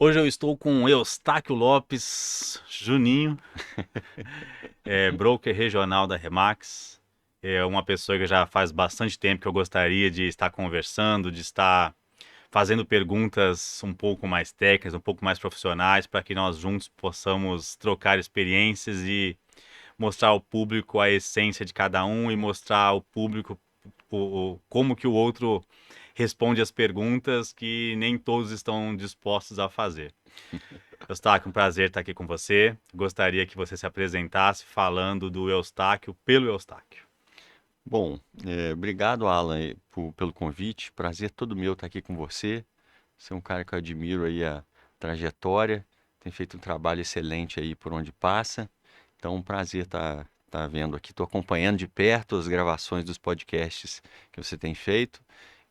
Hoje eu estou com Eustáquio Lopes Juninho, broker regional da Remax. É uma pessoa que já faz bastante tempo que eu gostaria de estar conversando, de estar fazendo perguntas um pouco mais técnicas, um pouco mais profissionais, para que nós juntos possamos trocar experiências e mostrar ao público a essência de cada um e mostrar ao público como que o outro responde as perguntas que nem todos estão dispostos a fazer. Eustáquio, um prazer estar aqui com você. Gostaria que você se apresentasse falando do Eustáquio pelo Eustáquio. Bom, obrigado, Alan, pelo convite. Prazer todo meu estar aqui com você. Você é um cara que eu admiro aí a trajetória, tem feito um trabalho excelente aí por onde passa. Então, um prazer estar vendo aqui. Estou acompanhando de perto as gravações dos podcasts que você tem feito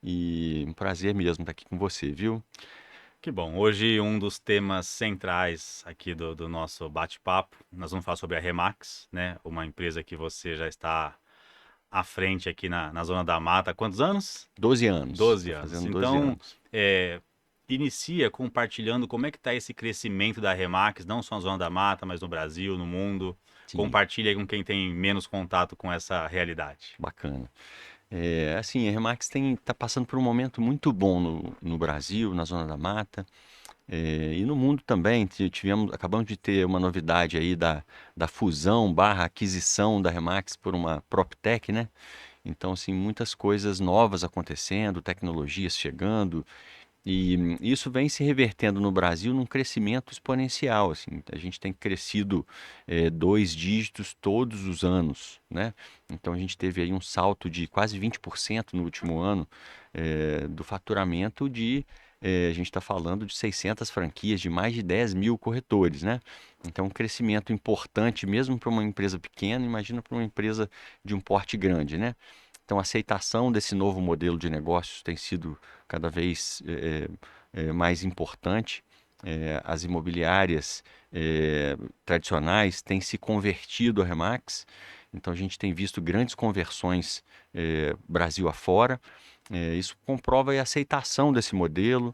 e um prazer mesmo estar aqui com você, viu? Que bom, hoje um dos temas centrais aqui do nosso bate-papo, nós vamos falar sobre a Remax, né? Uma empresa que você já está à frente aqui na Zona da Mata há quantos anos? 12 anos, 12 estou anos. fazendo 12 Então, anos. inicia compartilhando como é que está esse crescimento da Remax, não só na Zona da Mata, mas no Brasil, no mundo. Sim, Compartilha aí com quem tem menos contato com essa realidade. bacana. Assim, a Remax está passando por um momento muito bom no Brasil, na Zona da Mata. E no mundo também, acabamos de ter uma novidade aí da fusão barra aquisição da Remax por uma PropTech, né? Então, assim, muitas coisas novas acontecendo, tecnologias chegando, e isso vem se revertendo no Brasil num crescimento exponencial, assim. A gente tem crescido 2 dígitos todos os anos, né? Então, a gente teve aí um salto de quase 20% no último ano do faturamento a gente está falando de 600 franquias de mais de 10 mil corretores, né? Então, um crescimento importante mesmo para uma empresa pequena, imagina para uma empresa de um porte grande, né? Então, a aceitação desse novo modelo de negócios tem sido cada vez mais importante. As imobiliárias tradicionais têm se convertido a Remax, então a gente tem visto grandes conversões Brasil afora. Isso comprova a aceitação desse modelo,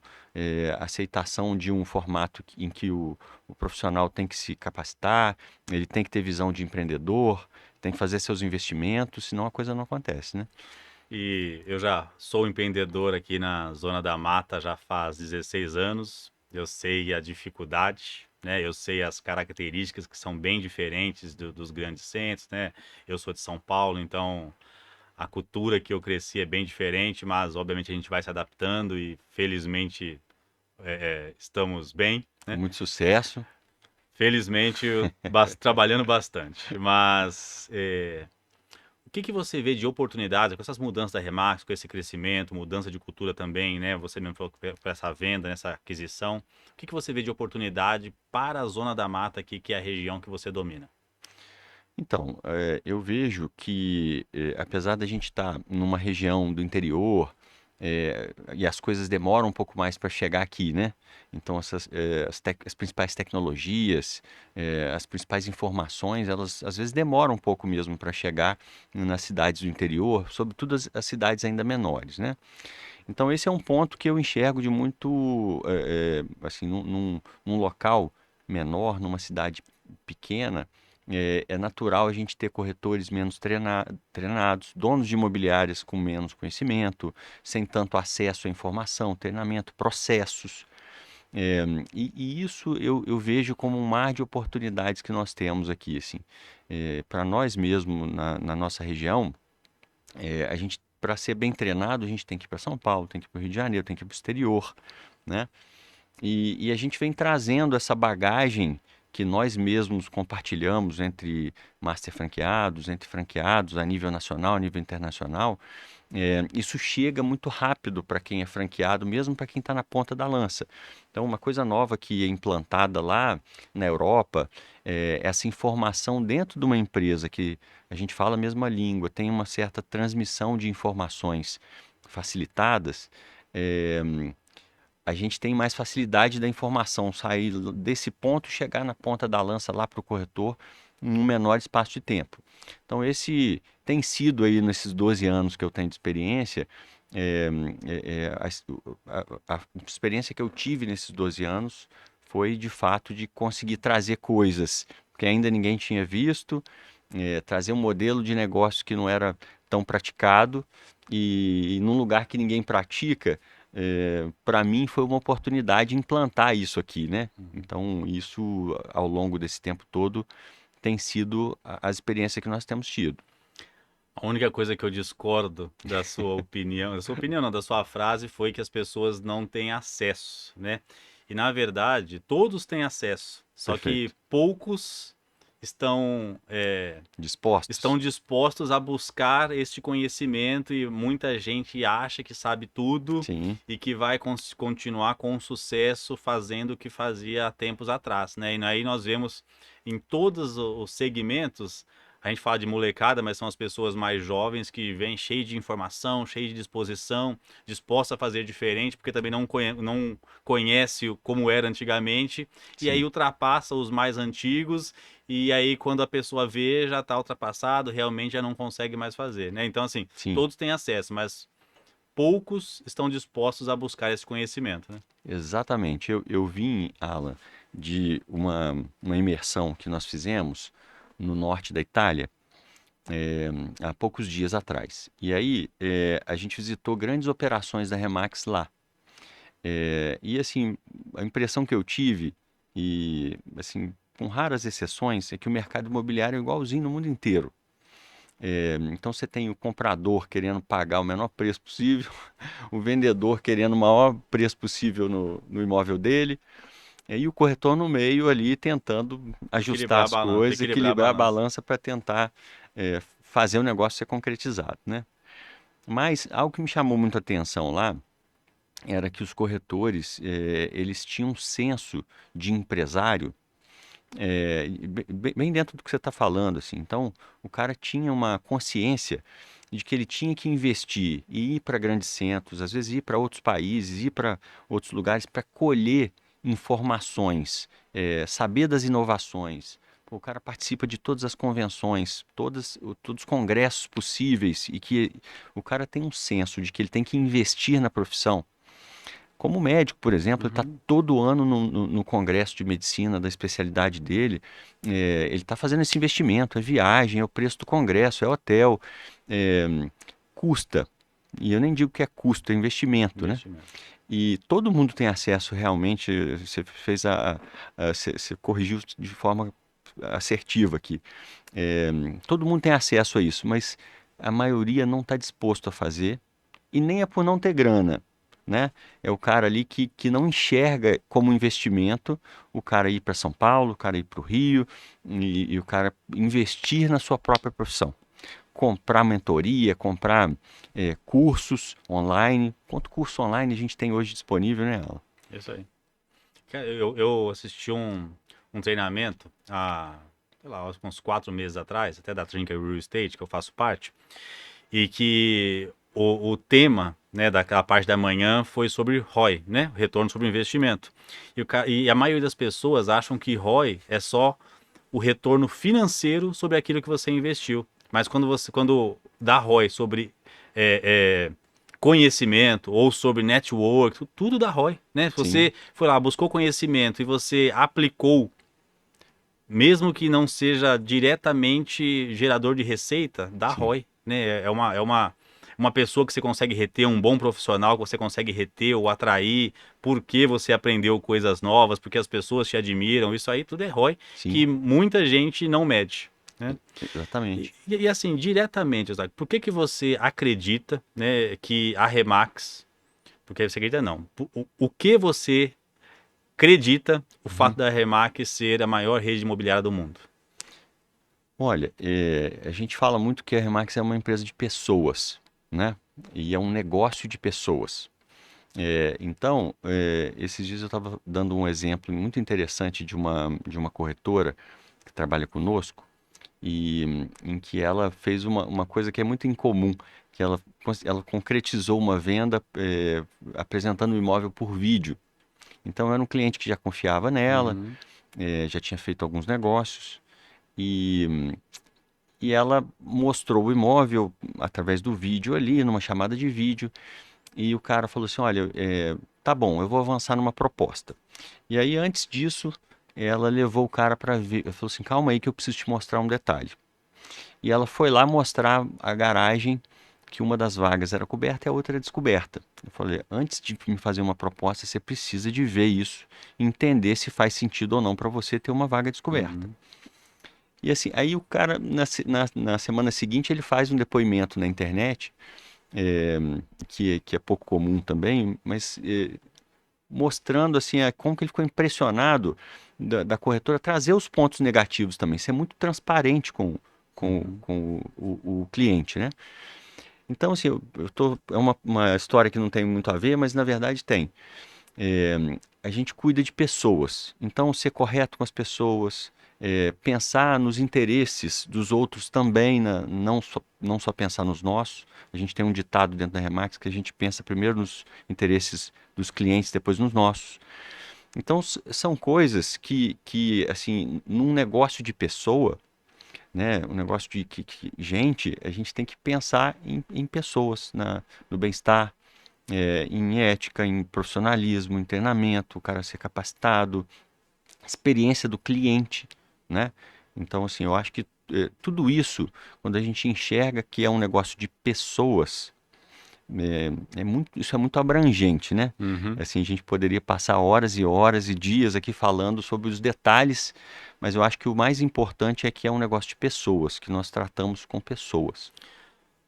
a aceitação de um formato em que o profissional tem que se capacitar, ele tem que ter visão de empreendedor, tem que fazer seus investimentos, senão a coisa não acontece, né? E eu já sou empreendedor aqui na Zona da Mata já faz 16 anos. Eu sei a dificuldade, né? Eu sei as características que são bem diferentes dos grandes centros, né? Eu sou de São Paulo, então a cultura que eu cresci é bem diferente, mas obviamente a gente vai se adaptando e felizmente estamos bem, Com né? muito sucesso. Felizmente trabalhando bastante, mas o que que você vê de oportunidades com essas mudanças da Remax, com esse crescimento, mudança de cultura também, né? Você mesmo falou que para essa venda, nessa aquisição. O que que você vê de oportunidade para a Zona da Mata aqui, que é a região que você domina? Então, eu vejo que, apesar da gente estar numa região do interior, e as coisas demoram um pouco mais para chegar aqui, né? Então, as principais tecnologias, as principais informações, elas às vezes demoram um pouco mesmo para chegar nas cidades do interior, sobretudo as cidades ainda menores, né? Então, esse é um ponto que eu enxergo de muito, assim, num local menor, numa cidade pequena, é natural a gente ter corretores menos treinados, donos de imobiliárias com menos conhecimento, sem tanto acesso à informação, treinamento, processos. É, e isso eu vejo como um mar de oportunidades que nós temos aqui, assim. Para nós mesmo, na nossa região, a gente, para ser bem treinado, a gente tem que ir para São Paulo, tem que ir para o Rio de Janeiro, tem que ir para o exterior, né? E a gente vem trazendo essa bagagem que nós mesmos compartilhamos entre master franqueados, entre franqueados a nível nacional, a nível internacional. Isso chega muito rápido para quem é franqueado, mesmo para quem está na ponta da lança. Então, uma coisa nova que é implantada lá na Europa é essa informação dentro de uma empresa que a gente fala a mesma língua, tem uma certa transmissão de informações facilitadas. é, a gente tem mais facilidade da informação sair desse ponto e chegar na ponta da lança lá para o corretor em um menor espaço de tempo. Então, esse tem sido aí nesses 12 anos que eu tenho de experiência, É, a experiência que eu tive nesses 12 anos foi de fato de conseguir trazer coisas que ainda ninguém tinha visto, trazer um modelo de negócio que não era tão praticado e num lugar que ninguém pratica, para mim foi uma oportunidade implantar isso aqui, né? Então, isso ao longo desse tempo todo tem sido a experiência que nós temos tido. A única coisa que eu discordo da sua opinião não, da sua frase foi que as pessoas não têm acesso, né? E na verdade, todos têm acesso, só que Perfeito. poucos estão Dispostos? dispostos a buscar este conhecimento e muita gente acha que sabe tudo Sim, e que vai continuar com sucesso fazendo o que fazia há tempos atrás, né? E aí nós vemos em todos os segmentos, a gente fala de molecada, mas são as pessoas mais jovens que vêm cheias de informação, cheias de disposição, dispostas a fazer diferente, porque também não conhece como era antigamente, e aí sim, ultrapassa os mais antigos e aí quando a pessoa vê, já está ultrapassado, realmente já não consegue mais fazer, né? Então, assim, sim. todos têm acesso, mas poucos estão dispostos a buscar esse conhecimento, né? Exatamente. Eu vim, Alan, de uma imersão que nós fizemos no norte da Itália, eh, há poucos dias atrás. E aí, a gente visitou grandes operações da Remax lá. E assim, a impressão que eu tive, e assim, com raras exceções, é que o mercado imobiliário é igualzinho no mundo inteiro. Então você tem o comprador querendo pagar o menor preço possível, o vendedor querendo o maior preço possível no imóvel dele, e o corretor no meio ali tentando ajustar Equilibrar a as balança, coisas, equilibrar a equilibrar a balança. balança para tentar fazer o negócio ser concretizado, né? Mas algo que me chamou muito a atenção lá era que os corretores, eles tinham um senso de empresário, bem dentro do que você está falando, assim. Então, o cara tinha uma consciência de que ele tinha que investir e ir para grandes centros, às vezes ir para outros países, ir para outros lugares para colher informações, saber das inovações. Pô, o cara participa de todas as convenções, todos os congressos possíveis e que o cara tem um senso de que ele tem que investir na profissão. Como médico, por exemplo, ele está Uhum. todo ano no congresso de medicina da especialidade dele, ele está fazendo esse investimento, é viagem, é o preço do congresso, é hotel, é, custa. E eu nem digo que é custo, é investimento, né? Investimento. E todo mundo tem acesso realmente, você fez você corrigiu de forma assertiva aqui. É, todo mundo tem acesso a isso, mas a maioria não está disposto a fazer e nem é por não ter grana, né? É o cara ali que não enxerga como investimento o cara ir para São Paulo, o cara ir para o Rio e o cara investir na sua própria profissão. Comprar mentoria, comprar cursos online. Quanto curso online a gente tem hoje disponível, né, Alan? Isso aí. Cara, eu assisti um treinamento há, sei lá, uns 4 meses atrás, até da Trinca Real Estate, que eu faço parte, e que o tema, né, daquela parte da manhã foi sobre ROI, né, retorno sobre investimento. E a maioria das pessoas acham que ROI é só o retorno financeiro sobre aquilo que você investiu. Mas quando dá ROI sobre é, é, conhecimento ou sobre network, tudo dá ROI, né? Se Sim, você foi lá, buscou conhecimento e você aplicou, mesmo que não seja diretamente gerador de receita, dá sim, ROI, né? Uma pessoa que você consegue reter, um bom profissional que você consegue reter ou atrair, porque você aprendeu coisas novas, porque as pessoas te admiram, isso aí tudo é ROI sim, que muita gente não mede, né? exatamente. E assim, diretamente, Oscar, por que que você acredita, né, que a Remax, porque você acredita não, o que você acredita o fato Uhum. da Remax ser a maior rede imobiliária do mundo? Olha, a gente fala muito que a Remax é uma empresa de pessoas, né? E é um negócio de pessoas. Então, esses dias eu estava dando um exemplo muito interessante de uma corretora que trabalha conosco e em que ela fez uma coisa que é muito incomum, que ela concretizou uma venda apresentando o imóvel por vídeo. Então, era um cliente que já confiava nela, Uhum. já tinha feito alguns negócios e ela mostrou o imóvel através do vídeo ali, numa chamada de vídeo. e o cara falou assim, olha, tá bom, eu vou avançar numa proposta. E aí, antes disso, ela levou o cara para ver, falou assim, calma aí que eu preciso te mostrar um detalhe. E ela foi lá mostrar a garagem, que uma das vagas era coberta e a outra era descoberta. Eu falei, antes de me fazer uma proposta, você precisa de ver isso, entender se faz sentido ou não para você ter uma vaga descoberta. Uhum. E assim, aí o cara, na semana seguinte, ele faz um depoimento na internet, é, que é pouco comum também, mas mostrando assim como que ele ficou impressionado da corretora trazer os pontos negativos também, ser muito transparente Uhum. com o cliente, né? Então, assim, é uma história que não tem muito a ver, mas na verdade tem. É, a gente cuida de pessoas, então ser correto com as pessoas, pensar nos interesses dos outros também, não só pensar nos nossos. A gente tem um ditado dentro da Remax que a gente pensa primeiro nos interesses dos clientes, depois nos nossos. Então, são coisas que, assim, num negócio de pessoa, né, um negócio de gente, a gente tem que pensar em pessoas, no bem-estar, em ética, em profissionalismo, em treinamento, o cara ser capacitado, experiência do cliente, né? Então, assim, eu acho que tudo isso, quando a gente enxerga que é um negócio de pessoas, isso é muito abrangente, né? Uhum. Assim, a gente poderia passar horas e horas e dias aqui falando sobre os detalhes, mas eu acho que o mais importante é que é um negócio de pessoas, que nós tratamos com pessoas.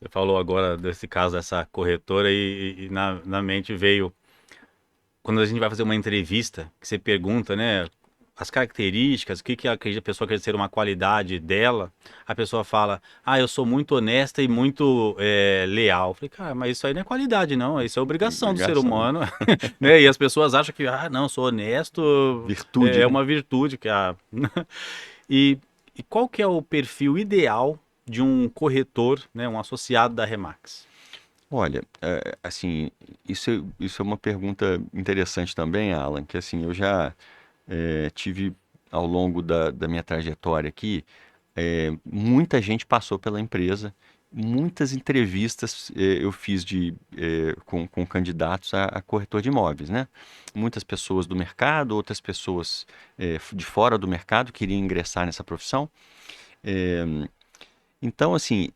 Você falou agora desse caso dessa corretora e na mente veio quando a gente vai fazer uma entrevista, que você pergunta, né, as características, o que que a pessoa quer ser uma qualidade dela, a pessoa fala, ah, eu sou muito honesta e muito leal. Eu falei, cara, mas isso aí não é qualidade, não, isso é obrigação do ser Obrigação. humano, né? E as pessoas acham que, ah, não, sou honesto, Virtude, é né? uma virtude que e, e qual que é o perfil ideal de um corretor, né, um associado da Remax? Olha, assim, isso é uma pergunta interessante também, Alan, que assim, eu já tive ao longo da minha trajetória aqui, muita gente passou pela empresa, muitas entrevistas eu fiz com candidatos a corretor de imóveis, né? Muitas pessoas do mercado, outras pessoas de fora do mercado queriam ingressar nessa profissão. Então, assim,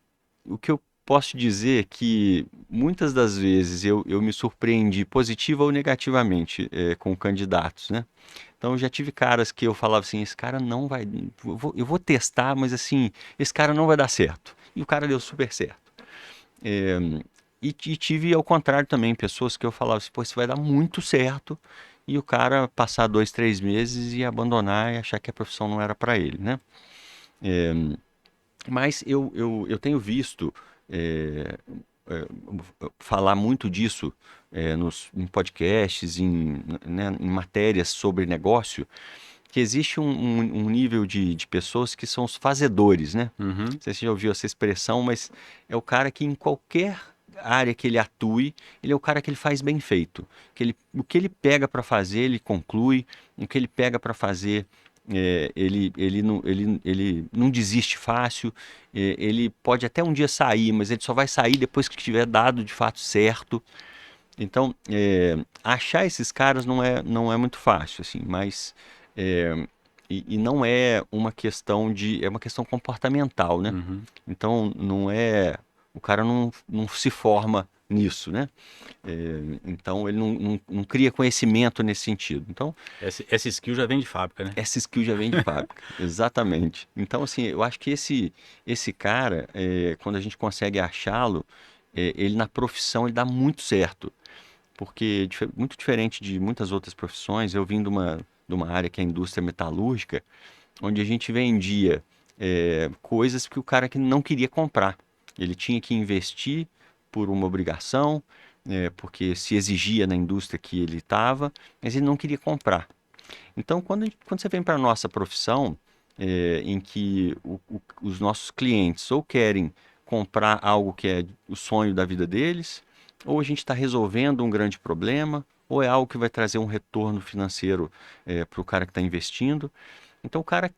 o que eu posso te dizer é que muitas das vezes eu me surpreendi positiva ou negativamente com candidatos, né? Então, eu já tive caras que eu falava assim, esse cara não vai, eu vou testar, mas assim, esse cara não vai dar certo. E o cara deu super certo. É, e tive ao contrário também, pessoas que eu falava assim, pô, isso vai dar muito certo. E o cara passar 2, 3 meses e abandonar e achar que a profissão não era para ele, né? Mas eu tenho visto é, é, falar muito disso em podcasts, né, em matérias sobre negócio, que existe um nível de pessoas que são os fazedores, né? Uhum. Não sei se você já ouviu essa expressão, mas é o cara que em qualquer área que ele atue, ele é o cara que ele faz bem feito. O que ele pega para fazer, ele conclui. O que ele pega para fazer, ele não desiste fácil. Ele pode até um dia sair, mas ele só vai sair depois que tiver dado de fato certo. Então, achar esses caras não é muito fácil, assim, mas e não é uma questão é uma questão comportamental, né? Uhum. Então, o cara não se forma nisso, né? Então, ele não cria conhecimento nesse sentido. Então, Essa skill já vem de fábrica, né? essa skill já vem de fábrica, exatamente. Então, assim, eu acho que esse cara, quando a gente consegue achá-lo, ele na profissão ele dá muito certo porque muito diferente de muitas outras profissões, eu vim de uma área que é a indústria metalúrgica, onde a gente vendia coisas que o cara que não queria comprar. Ele tinha que investir por uma obrigação, porque se exigia na indústria que ele estava, mas ele não queria comprar. Então, quando você vem para a nossa profissão, em que os nossos clientes ou querem comprar algo que é o sonho da vida deles, ou a gente está resolvendo um grande problema, ou é algo que vai trazer um retorno financeiro para o cara que está investindo. Então, o cara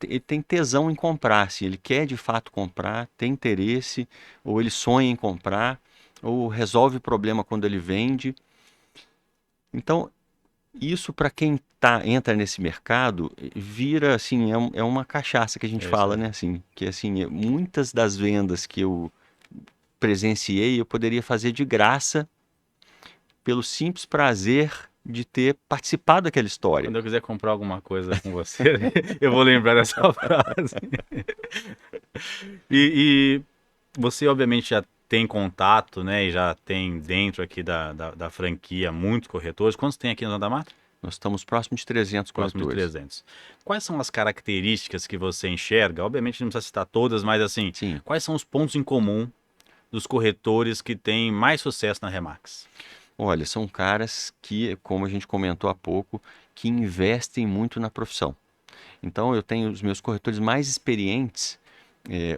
ele tem tesão em comprar, assim, ele quer de fato comprar, tem interesse, ou ele sonha em comprar, ou resolve o problema quando ele vende. Então, isso para quem entra nesse mercado, vira assim, é uma cachaça que a gente É isso fala, aí. né? Assim, que assim, muitas das vendas que eu presenciei, eu poderia fazer de graça pelo simples prazer de ter participado daquela história. Quando eu quiser comprar alguma coisa com você, eu vou lembrar dessa frase. E você, obviamente, já tem contato, né? E já tem dentro aqui da franquia muitos corretores. Quantos tem aqui no Santa Mata? Nós estamos próximo de 300 Próximo de corretores. 300. Quais são as características que você enxerga? Obviamente não precisa citar todas, mas assim, Sim. quais são os pontos em comum dos corretores que têm mais sucesso na Remax? Olha, são caras que, como a gente comentou há pouco, que investem muito na profissão. Então, eu tenho os meus corretores mais experientes.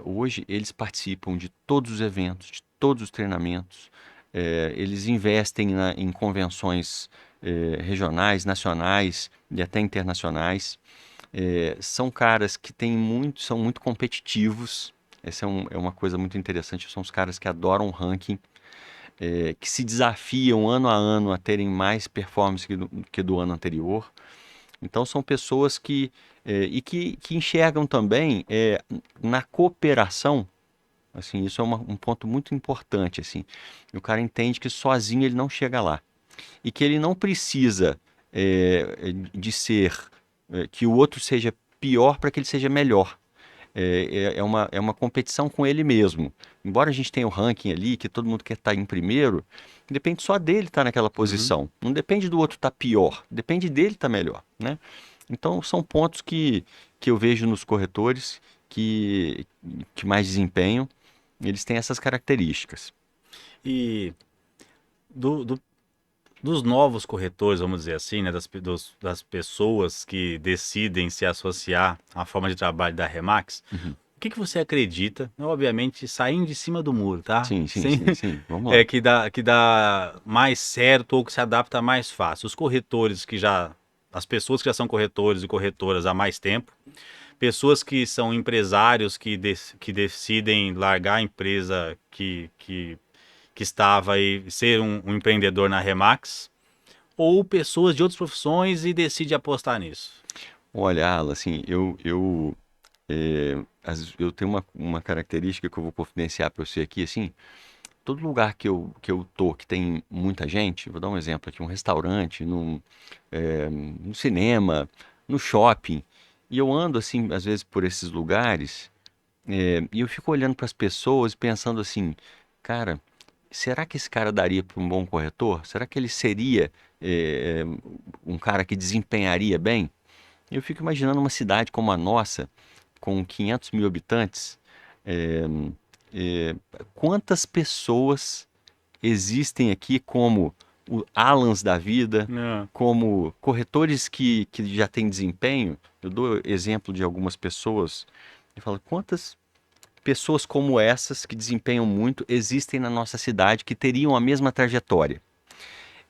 Hoje, eles participam de todos os eventos, de todos os treinamentos. Eles investem em convenções regionais, nacionais e até internacionais. São caras que são muito competitivos. Essa é uma coisa muito interessante. São os caras que adoram ranking, que se desafiam ano a ano a terem mais performance que do ano anterior. Então são pessoas que enxergam também na cooperação, assim, isso é um ponto muito importante, assim. O cara entende que sozinho ele não chega lá e que ele não precisa de ser que o outro seja pior para que ele seja melhor. É uma competição com ele mesmo. Embora a gente tenha o ranking ali, que todo mundo quer estar em primeiro, depende só dele estar naquela Uhum. posição. Não depende do outro estar pior, depende dele estar melhor, né? Então são pontos que eu vejo nos corretores que, que mais desempenham, eles têm essas características. E do, do- dos novos corretores, vamos dizer assim, né, das pessoas que decidem se associar à forma de trabalho da Remax, Uhum. o que você acredita? Obviamente, saindo de cima do muro, tá? Sim, sim, Sem, sim, sim. Vamos lá. que dá mais certo ou que se adapta mais fácil. Os corretores que já. As pessoas que já são corretores e corretoras há mais tempo, pessoas que são empresários que decidem largar a empresa que estava e ser um empreendedor na Remax, ou pessoas de outras profissões e decidem apostar nisso. Olha, Alan, assim, eu tenho uma característica que eu vou confidenciar para você aqui, assim, todo lugar que eu tô, que tem muita gente, vou dar um exemplo aqui, um restaurante, no cinema, no shopping, e eu ando, assim, às vezes por esses lugares, e eu fico olhando para as pessoas e pensando assim, cara, será que esse cara daria para um bom corretor? Será que ele seria, um cara que desempenharia bem? Eu fico imaginando uma cidade como a nossa, com 500 mil habitantes, é, é, quantas pessoas existem aqui como o Alans da vida, Não. como corretores que já têm desempenho? Eu dou exemplo de algumas pessoas e falo, quantas pessoas como essas que desempenham muito existem na nossa cidade que teriam a mesma trajetória?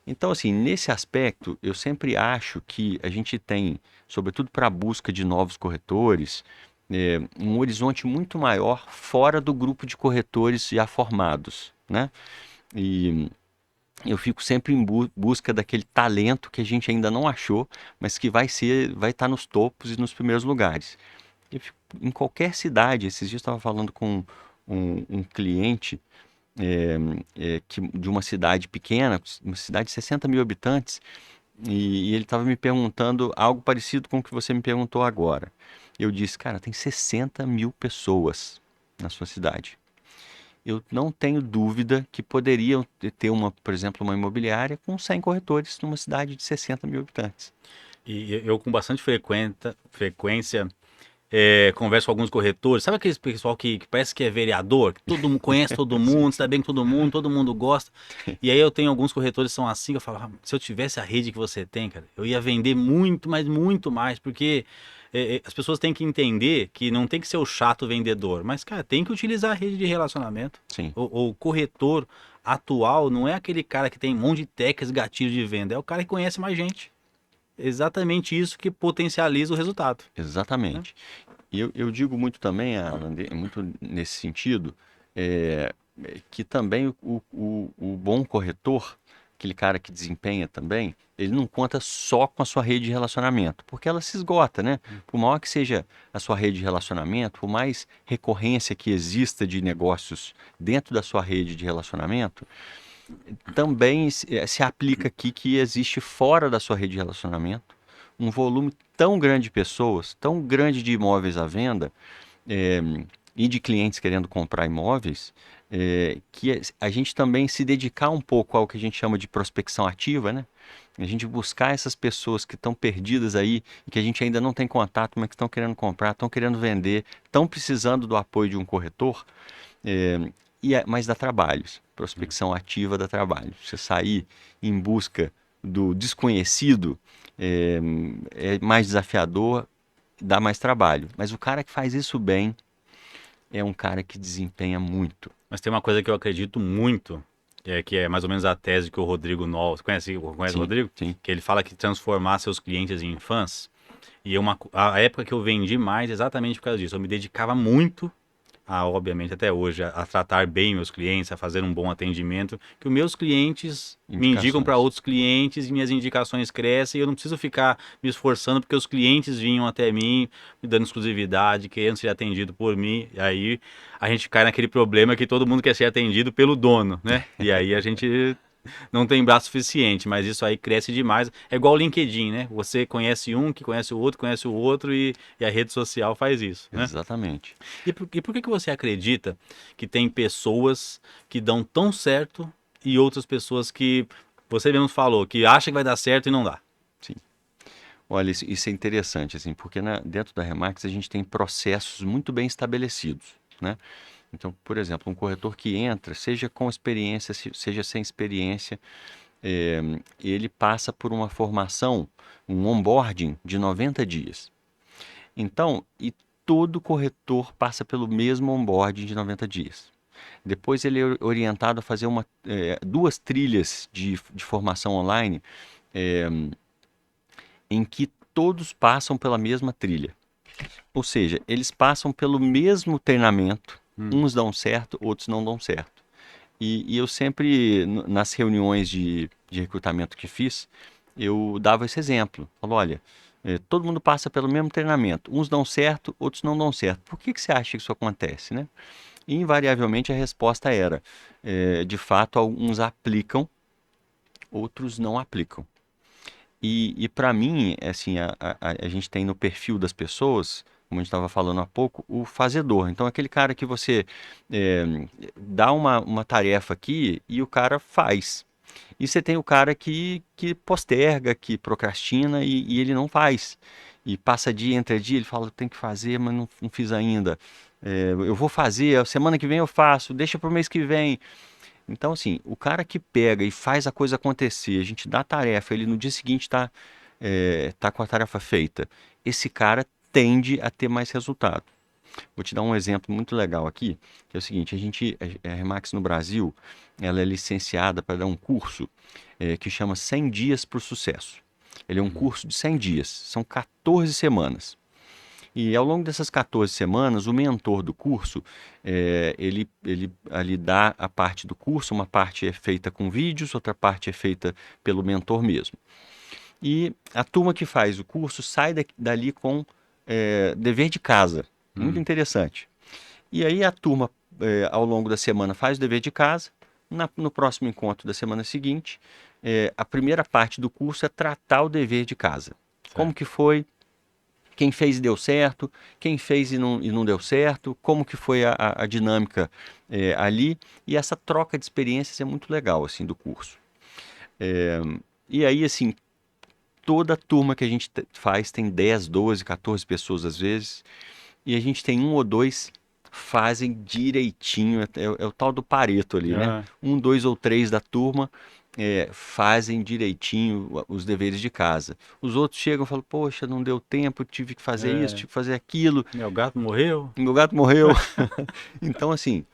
Então, assim, nesse aspecto, eu sempre acho que a gente tem, sobretudo para a busca de novos corretores, um horizonte muito maior fora do grupo de corretores já formados, né? E eu fico sempre em busca daquele talento que a gente ainda não achou, mas que vai estar nos topos e nos primeiros lugares. Em qualquer cidade, esses dias eu estava falando com um cliente é, de uma cidade pequena, uma cidade de 60 mil habitantes, e ele estava me perguntando algo parecido com o que você me perguntou agora. Eu disse, cara, tem 60 mil pessoas na sua cidade. Eu não tenho dúvida que poderiam ter por exemplo, uma imobiliária com 100 corretores numa cidade de 60 mil habitantes. E eu com bastante frequência converso com alguns corretores. Sabe aquele pessoal que parece que é vereador? Que todo mundo conhece todo Sim, mundo, está sim. bem com todo mundo gosta. E aí eu tenho alguns corretores que são assim, eu falo, se eu tivesse a rede que você tem, cara, eu ia vender muito, mas muito mais, porque as pessoas têm que entender que não tem que ser o chato vendedor, mas, cara, tem que utilizar a rede de relacionamento. Sim, O corretor atual não é aquele cara que tem um monte de técnicas, gatilhos de venda, é o cara que conhece mais gente. Exatamente isso que potencializa o resultado, né? exatamente. E eu digo muito também, Alan, muito nesse sentido, que também o bom corretor, aquele cara que desempenha também, ele não conta só com a sua rede de relacionamento, porque ela se esgota, né? Por maior que seja a sua rede de relacionamento, por mais recorrência que exista de negócios dentro da sua rede de relacionamento, também se aplica aqui que existe fora da sua rede de relacionamento um volume tão grande de pessoas, tão grande de imóveis à venda, é, e de clientes querendo comprar imóveis, que a gente também se dedicar um pouco ao que a gente chama de prospecção ativa, né? A gente buscar essas pessoas que estão perdidas aí e que a gente ainda não tem contato, mas que estão querendo comprar, estão querendo vender, estão precisando do apoio de um corretor, é, mas dá trabalho. Prospecção ativa dá trabalho. Você sair em busca do desconhecido é, é mais desafiador, dá mais trabalho. Mas o cara que faz isso bem é um cara que desempenha muito. Mas tem uma coisa que eu acredito muito, que é mais ou menos a tese que o Rodrigo Noll, você conhece o Sim, Rodrigo? sim. Que ele fala que transformar seus clientes em fãs. E a época que eu vendi mais, exatamente por causa disso. Eu me dedicava muito obviamente, até hoje, a tratar bem meus clientes, a fazer um bom atendimento, que os meus clientes me indicam para Indicações. outros clientes e minhas indicações crescem e eu não preciso ficar me esforçando porque os clientes vinham até mim, me dando exclusividade, querendo ser atendido por mim, e aí a gente cai naquele problema que todo mundo quer ser atendido pelo dono, né? E aí a gente não tem braço suficiente, mas isso aí cresce demais. É igual o LinkedIn, né? Você conhece um, que conhece o outro e a rede social faz isso, né? Exatamente. E por que você acredita que tem pessoas que dão tão certo e outras pessoas que você mesmo falou, que acha que vai dar certo e não dá? Sim. Olha, isso é interessante, assim, porque dentro da Remax a gente tem processos muito bem estabelecidos, né? Então, por exemplo, um corretor que entra, seja com experiência, seja sem experiência, é, ele passa por uma formação, um onboarding de 90 dias. Então, e todo corretor passa pelo mesmo onboarding de 90 dias. Depois ele é orientado a fazer duas trilhas de formação online, é, em que todos passam pela mesma trilha. Ou seja, eles passam pelo mesmo treinamento, Hum. uns dão certo, outros não dão certo. E eu sempre, nas reuniões de recrutamento que fiz, eu dava esse exemplo. Falo, olha, todo mundo passa pelo mesmo treinamento. Uns dão certo, outros não dão certo. Por que você acha que isso acontece, né? E, invariavelmente a resposta era, de fato, alguns aplicam, outros não aplicam. E para mim, assim, a gente tem no perfil das pessoas, como a gente estava falando há pouco, o fazedor. Então, aquele cara que você é, dá uma tarefa aqui e o cara faz. E você tem o cara que posterga, que procrastina e ele não faz. E passa dia entre dia, ele fala, tem que fazer, mas não fiz ainda. Eu vou fazer, a semana que vem eu faço, deixa para o mês que vem. Então, assim, o cara que pega e faz a coisa acontecer, a gente dá a tarefa, ele no dia seguinte tá com a tarefa feita. Esse cara tende a ter mais resultado. Vou te dar um exemplo muito legal aqui, que é o seguinte, a Remax no Brasil, ela é licenciada para dar um curso que chama 100 dias para o sucesso. Ele é um curso de 100 dias, são 14 semanas. E ao longo dessas 14 semanas, o mentor do curso, ele ali dá a parte do curso, uma parte é feita com vídeos, outra parte é feita pelo mentor mesmo. E a turma que faz o curso sai dali com dever de casa. Muito Hum. interessante. E aí a turma, ao longo da semana, faz o dever de casa. No próximo encontro da semana seguinte, a primeira parte do curso é tratar o dever de casa. Como Certo. que foi? Quem fez e deu certo, quem fez e não deu certo, como que foi a dinâmica ali. E essa troca de experiências é muito legal, assim, do curso. É, e aí, assim, toda a turma que a gente faz tem 10, 12, 14 pessoas às vezes, e a gente tem um ou dois fazem direitinho, é o tal do Pareto ali, né? Ah, Um, dois ou três da turma fazem direitinho os deveres de casa. Os outros chegam e falam, poxa, não deu tempo, tive que fazer isso, é, tive que fazer aquilo, meu gato morreu? meu gato morreu. Então, assim,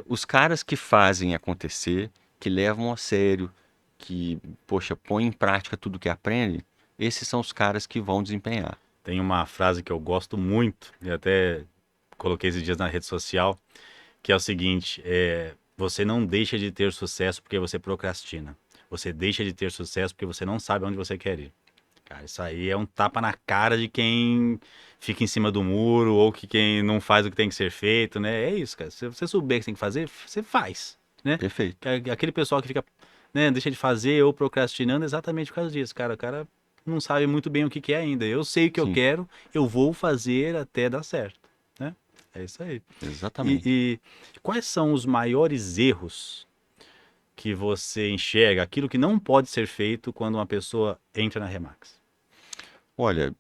os caras que fazem acontecer, que levam a sério, que, poxa, põem em prática tudo que aprendem, esses são os caras que vão desempenhar. Tem uma frase que eu gosto muito, e até coloquei esses dias na rede social, que é o seguinte: você não deixa de ter sucesso porque você procrastina. Você deixa de ter sucesso porque você não sabe onde você quer ir. Cara, isso aí é um tapa na cara de quem fica em cima do muro ou que quem não faz o que tem que ser feito, né? É isso, cara. Se você souber o que tem que fazer, você faz, né? Perfeito. Aquele pessoal que fica, né, deixa de fazer ou procrastinando exatamente por causa disso, cara. O cara não sabe muito bem o que que é ainda. Eu sei o que eu Sim, quero, eu vou fazer até dar certo, né? É isso aí. E, exatamente. e quais são os maiores erros que você enxerga, aquilo que não pode ser feito quando uma pessoa entra na Remax? Olha,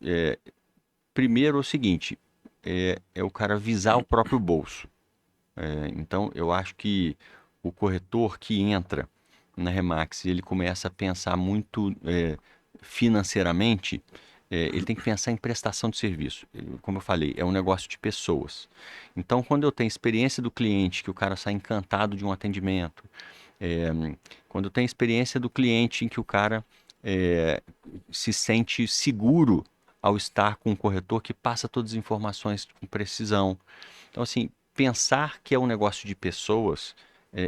primeiro é o seguinte, é o cara visar o próprio bolso. Então, eu acho que o corretor que entra na Remax e ele começa a pensar muito financeiramente, ele tem que pensar em prestação de serviço. Como eu falei, é um negócio de pessoas. Então, quando eu tenho experiência do cliente, que o cara sai encantado de um atendimento, é, quando eu tenho experiência do cliente em que o cara é, se sente seguro ao estar com um corretor que passa todas as informações com precisão. Então, assim, pensar que é um negócio de pessoas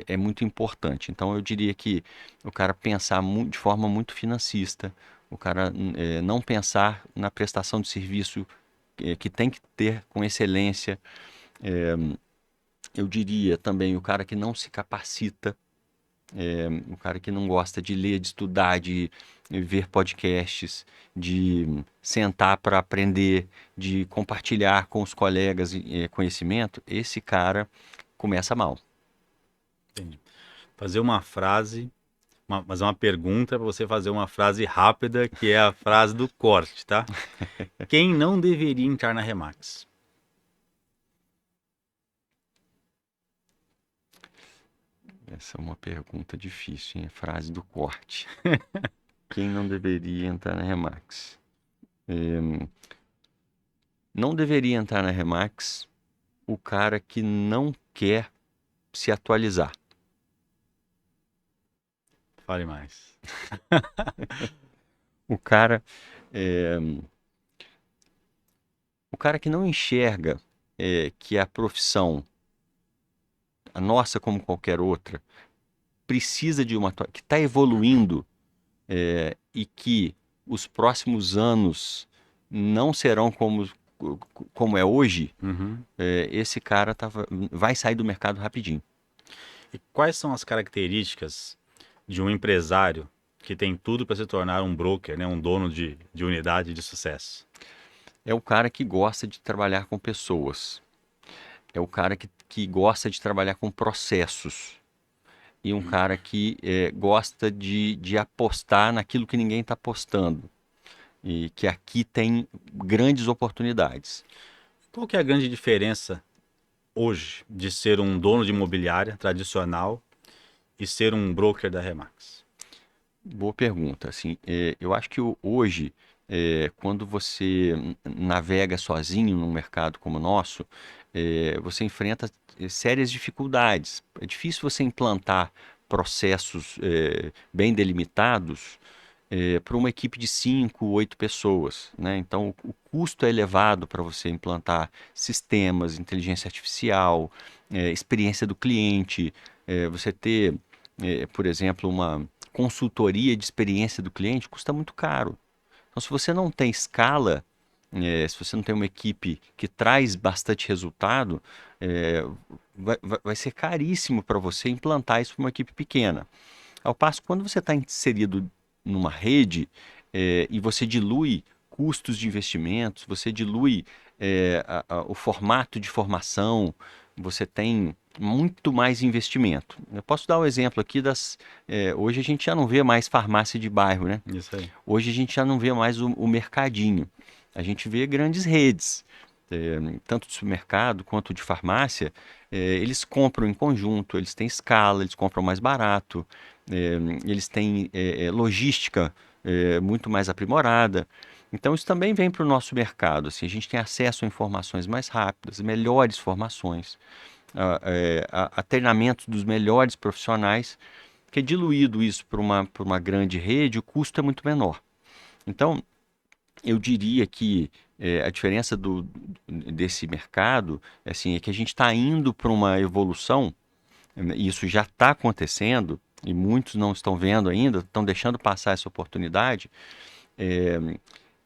é muito importante. Então, eu diria que o cara pensar de forma muito financista, o cara não pensar na prestação de serviço que tem que ter com excelência. Eu diria também o cara que não se capacita, o cara que não gosta de ler, de estudar, de ver podcasts, de sentar para aprender, de compartilhar com os colegas conhecimento, esse cara começa mal. Entendi. Fazer uma frase, fazer uma pergunta para você fazer uma frase rápida, que é a frase do corte, tá? Quem não deveria entrar na Remax? Essa é uma pergunta difícil, hein? Frase do corte. Quem não deveria entrar na Remax? Não deveria entrar na Remax o cara que não quer se atualizar. Fale mais. O cara, é, o cara que não enxerga que a profissão, a nossa como qualquer outra, precisa de que está evoluindo e que os próximos anos não serão como é hoje, Uhum. esse cara vai sair do mercado rapidinho. E quais são as características de um empresário que tem tudo para se tornar um broker, né? Um dono de unidade de sucesso? É o cara que gosta de trabalhar com pessoas. É o cara que gosta de trabalhar com processos. E um cara que gosta de apostar naquilo que ninguém está apostando. E que aqui tem grandes oportunidades. Qual que é a grande diferença hoje de ser um dono de imobiliária tradicional e ser um broker da Remax? Boa pergunta. Assim, eu acho que hoje, quando você navega sozinho num mercado como o nosso, você enfrenta sérias dificuldades. É difícil você implantar processos bem delimitados para uma equipe de 5, 8 pessoas, né? Então, o custo é elevado para você implantar sistemas, inteligência artificial, experiência do cliente, você ter, por exemplo, uma consultoria de experiência do cliente custa muito caro. Então, se você não tem escala, se você não tem uma equipe que traz bastante resultado, é, vai ser caríssimo para você implantar isso para uma equipe pequena. Ao passo que quando você está inserido numa rede e você dilui custos de investimentos, você dilui o formato de formação, você tem muito mais investimento. Eu posso dar um exemplo aqui hoje a gente já não vê mais farmácia de bairro, né? Isso aí. Hoje a gente já não vê mais o mercadinho. A gente vê grandes redes, tanto de supermercado quanto de farmácia. Eles compram em conjunto, eles têm escala, eles compram mais barato, eles têm logística muito mais aprimorada. Então isso também vem para o nosso mercado. Assim, a gente tem acesso a informações mais rápidas, melhores formações, a treinamento dos melhores profissionais, que é diluído isso por uma grande rede, o custo é muito menor. Então, eu diria que a diferença desse mercado assim, é que a gente está indo para uma evolução e isso já está acontecendo, e muitos não estão vendo ainda, estão deixando passar essa oportunidade, é,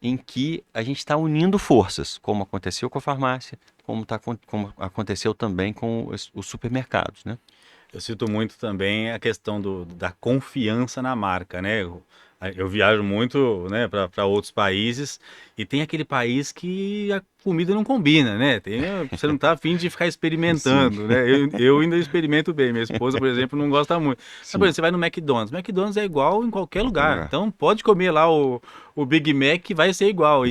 em que a gente está unindo forças, como aconteceu com a farmácia, como aconteceu também com os supermercados, né? Eu cito muito também a questão da confiança na marca, né? Eu viajo muito, né, para outros países e tem aquele país que a comida não combina, né? Você não tá afim de ficar Sim, experimentando, né? Eu ainda experimento bem. Minha esposa, por exemplo, não gosta muito. Mas, por sim, exemplo, você vai no McDonald's. McDonald's é igual em qualquer qualquer lugar. lugar. Então pode comer lá o Big Mac que vai ser igual.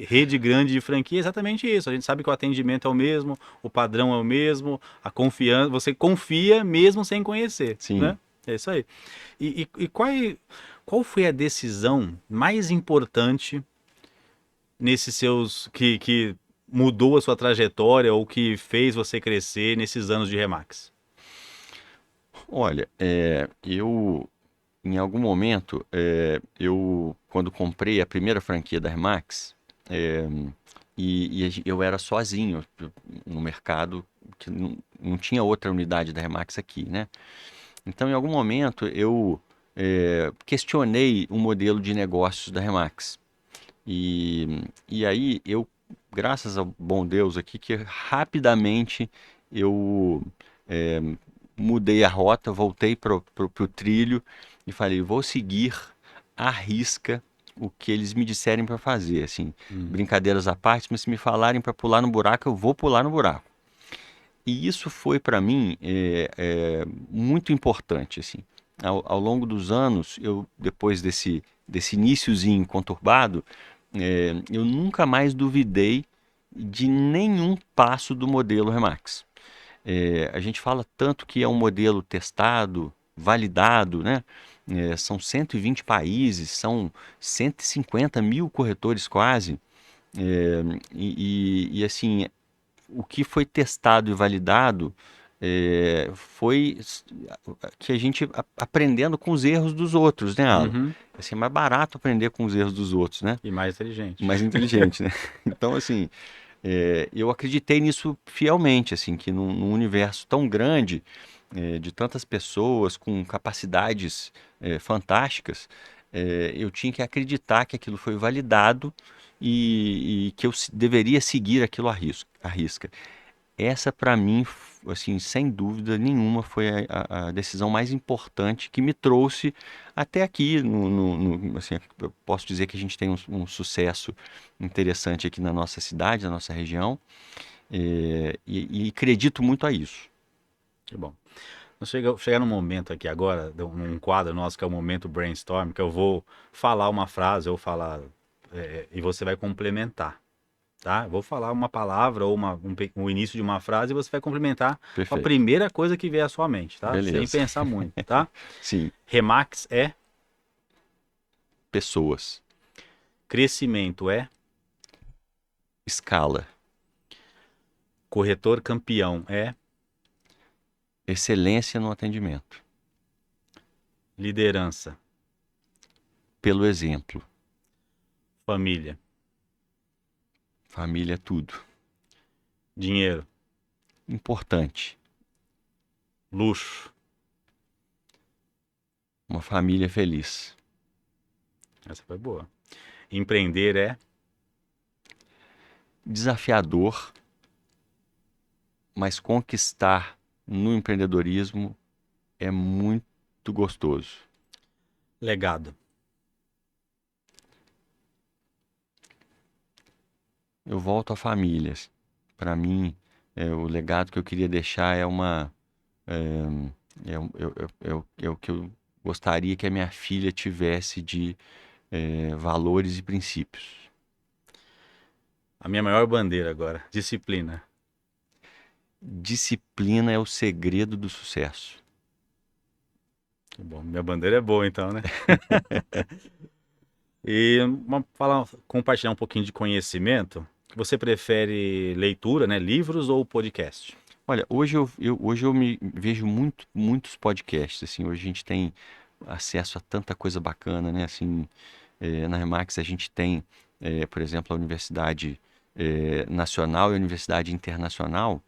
Rede grande de franquia é exatamente isso. A gente sabe que o atendimento é o mesmo, o padrão é o mesmo, a confiança, você confia mesmo sem conhecer, Sim. né? É isso aí. E qual foi a decisão mais importante nesses seus que mudou a sua trajetória ou que fez você crescer nesses anos de Remax? Olha, eu em algum momento, eu quando comprei a primeira franquia da Remax, é, eu era sozinho no mercado, que não tinha outra unidade da Remax aqui, né? Então, em algum momento, eu questionei o modelo de negócios da Remax. E aí, graças ao bom Deus aqui, que rapidamente eu é, mudei a rota, voltei pro trilho e falei, vou seguir à risca o que eles me disserem para fazer, assim, Hum. brincadeiras à parte, mas se me falarem para pular no buraco, eu vou pular no buraco. E isso foi para mim muito importante, assim. Ao longo dos anos, depois desse iniciozinho conturbado, eu nunca mais duvidei de nenhum passo do modelo Remax. A gente fala tanto que é um modelo testado, validado, né? São 120 países, são 150 mil corretores quase. Assim, o que foi testado e validado foi que a gente aprendendo com os erros dos outros, né, Alan? Uhum. Assim, é mais barato aprender com os erros dos outros, né? E mais inteligente. Mais inteligente, né? Então, assim, eu acreditei nisso fielmente, assim, que num universo tão grande, de tantas pessoas com capacidades fantásticas, eu tinha que acreditar que aquilo foi validado e que eu deveria seguir aquilo à risca. Essa, para mim, assim, sem dúvida nenhuma, foi a decisão mais importante que me trouxe até aqui. Assim, eu posso dizer que a gente tem um sucesso interessante aqui na nossa cidade, na nossa região, e acredito muito a isso. Que bom. Nós chegar num momento aqui agora, num quadro nosso que é o momento brainstorm, que eu vou falar uma frase ou falar e você vai complementar, tá? Eu vou falar uma palavra ou o início de uma frase e você vai complementar com a Perfeito. primeira coisa que vier à sua mente, tá? Sem Beleza. pensar muito, tá? Sim, Remax é, pessoas, crescimento é, escala, corretor campeão é, excelência no atendimento, liderança, pelo exemplo, família, família é tudo. dinheiro, Importante, luxo. uma família feliz. Essa foi boa. Empreender é, Desafiador, mas conquistar no empreendedorismo é muito gostoso. legado. Eu volto a famílias. Para mim, o legado que eu queria deixar é uma é o que eu gostaria que a minha filha tivesse de valores e princípios. A minha maior bandeira agora, disciplina. Disciplina é o segredo do sucesso. Bom, minha bandeira é boa então, né? E compartilhar um pouquinho de conhecimento. Você prefere leitura, né? Livros ou podcast? Olha, hoje eu me vejo muitos podcasts, assim, hoje a gente tem acesso a tanta coisa bacana, né? Assim, na Remax a gente tem, por exemplo, a Universidade Nacional e a Universidade Internacional,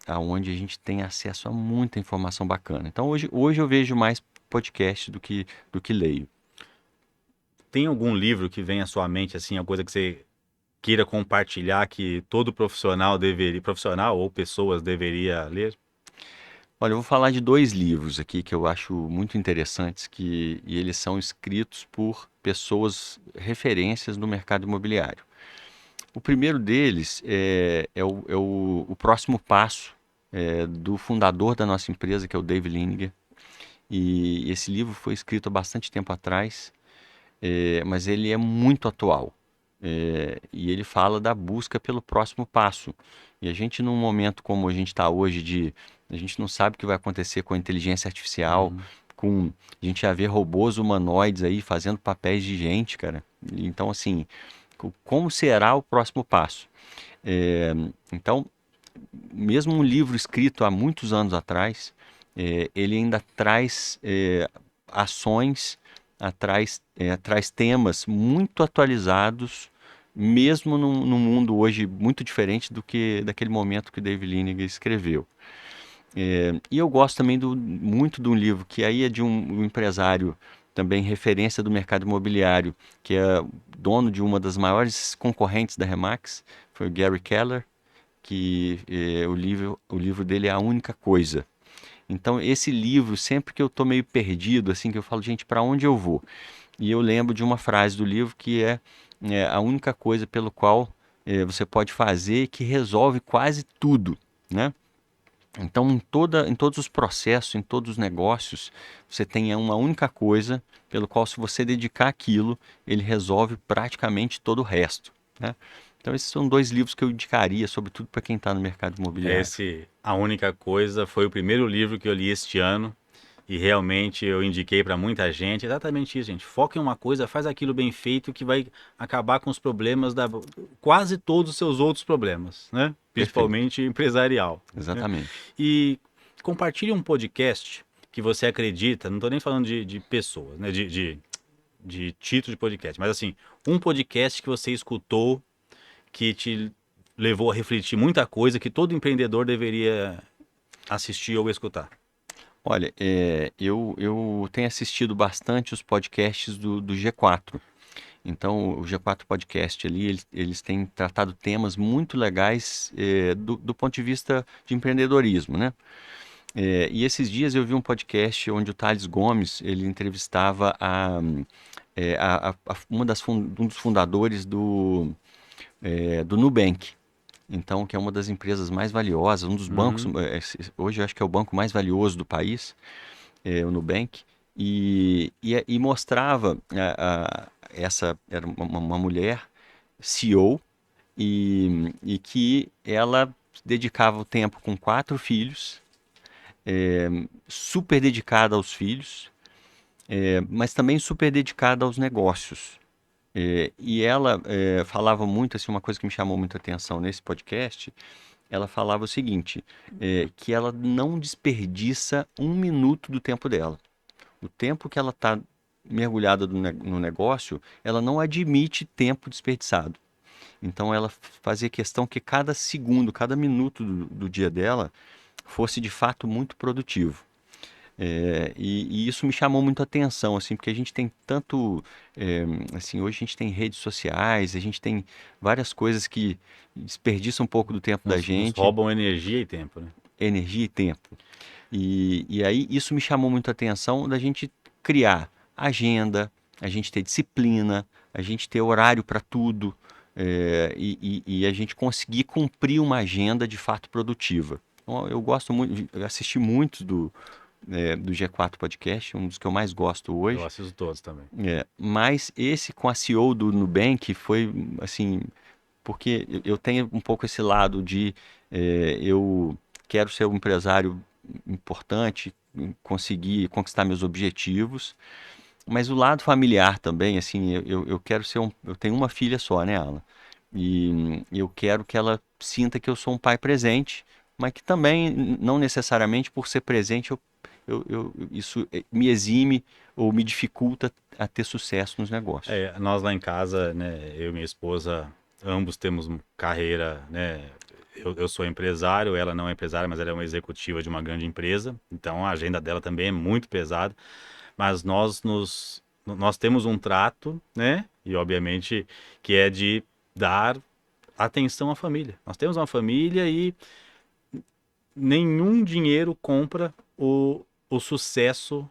aonde a gente tem acesso a muita informação bacana. Então hoje eu vejo mais podcast do que leio. Tem algum livro que vem à sua mente, assim, alguma coisa que você queira compartilhar que todo profissional ou pessoas deveria ler? Olha, eu vou falar de dois livros aqui que eu acho muito interessantes, e eles são escritos por pessoas referências no mercado imobiliário. O primeiro deles é o Próximo Passo, do fundador da nossa empresa, que é o Dave Liniger. E esse livro foi escrito há bastante tempo atrás, mas ele é muito atual. E ele fala da busca pelo próximo passo. E a gente, num momento como a gente está hoje, a gente não sabe o que vai acontecer com a inteligência artificial, Uhum. a gente já vê robôs humanoides aí fazendo papéis de gente, cara. Então, assim, como será o próximo passo? É, então, mesmo um livro escrito há muitos anos atrás, ele ainda traz ações, traz temas muito atualizados, mesmo num mundo hoje muito diferente do que daquele momento que David Liniger escreveu. E eu gosto também muito de um livro que aí é de um empresário também referência do mercado imobiliário, que é dono de uma das maiores concorrentes da Remax, foi o Gary Keller, que o livro dele é A Única Coisa. Então, esse livro, sempre que eu estou meio perdido, assim, que eu falo, gente, para onde eu vou? E eu lembro de uma frase do livro que é a única coisa pelo qual você pode fazer que resolve quase tudo, né? Então, em todos os processos, em todos os negócios, você tem uma única coisa pelo qual, se você dedicar aquilo, ele resolve praticamente todo o resto, né? Então, esses são dois livros que eu indicaria, sobretudo para quem está no mercado imobiliário. A Única Coisa, foi o primeiro livro que eu li este ano e realmente eu indiquei para muita gente. Exatamente isso, gente. Foca em uma coisa, faz aquilo bem feito que vai acabar com os problemas quase todos os seus outros problemas, né? Perfeito, Principalmente empresarial, né? exatamente. E compartilhe um podcast que você acredita, não estou nem falando de pessoas, né? De título de podcast, mas assim, um podcast que você escutou que te levou a refletir muita coisa que todo empreendedor deveria assistir ou escutar. Olha, eu tenho assistido bastante os podcasts do G4. Então, o G4 Podcast ali, eles têm tratado temas muito legais do ponto de vista de empreendedorismo, né? E esses dias eu vi um podcast onde o Thales Gomes, ele entrevistava um dos fundadores do Nubank. Então, que é uma das empresas mais valiosas, um dos bancos, Uhum. hoje eu acho que é o banco mais valioso do país, o Nubank, e mostrava essa era uma mulher CEO, e que ela dedicava o tempo com 4 filhos, super dedicada aos filhos, mas também super dedicada aos negócios. E ela falava muito, assim, uma coisa que me chamou muita atenção nesse podcast, ela falava o seguinte, que ela não desperdiça um minuto do tempo dela. O tempo que ela está mergulhada no negócio, ela não admite tempo desperdiçado. Então ela fazia questão que cada segundo, cada minuto do dia dela fosse de fato muito produtivo. E isso me chamou muito a atenção, assim, porque a gente tem tanto, assim, hoje a gente tem redes sociais, a gente tem várias coisas que desperdiçam um pouco do tempo da Nos gente, roubam energia e tempo, né? energia e tempo. E aí isso me chamou muito a atenção da gente criar agenda, a gente ter disciplina, a gente ter horário para tudo, e a gente conseguir cumprir uma agenda de fato produtiva. Então, eu gosto muito, eu assisti muitos do G4 Podcast, um dos que eu mais gosto Eu hoje. assisto todos também. Mas esse com a CEO do Nubank foi assim, porque eu tenho um pouco esse lado de eu quero ser um empresário importante, conseguir conquistar meus objetivos, mas o lado familiar também, assim, eu quero ser eu tenho uma filha só, né, Alan? E eu quero que ela sinta que eu sou um pai presente, mas que também, não necessariamente por ser presente, isso me exime ou me dificulta a ter sucesso nos negócios. Nós lá em casa, né, eu e minha esposa, ambos temos carreira, né, eu sou empresário, ela não é empresária, mas ela é uma executiva de uma grande empresa, então a agenda dela também é muito pesada, mas nós temos um trato, né? E obviamente que é de dar atenção à família. Nós temos uma família e nenhum dinheiro compra o sucesso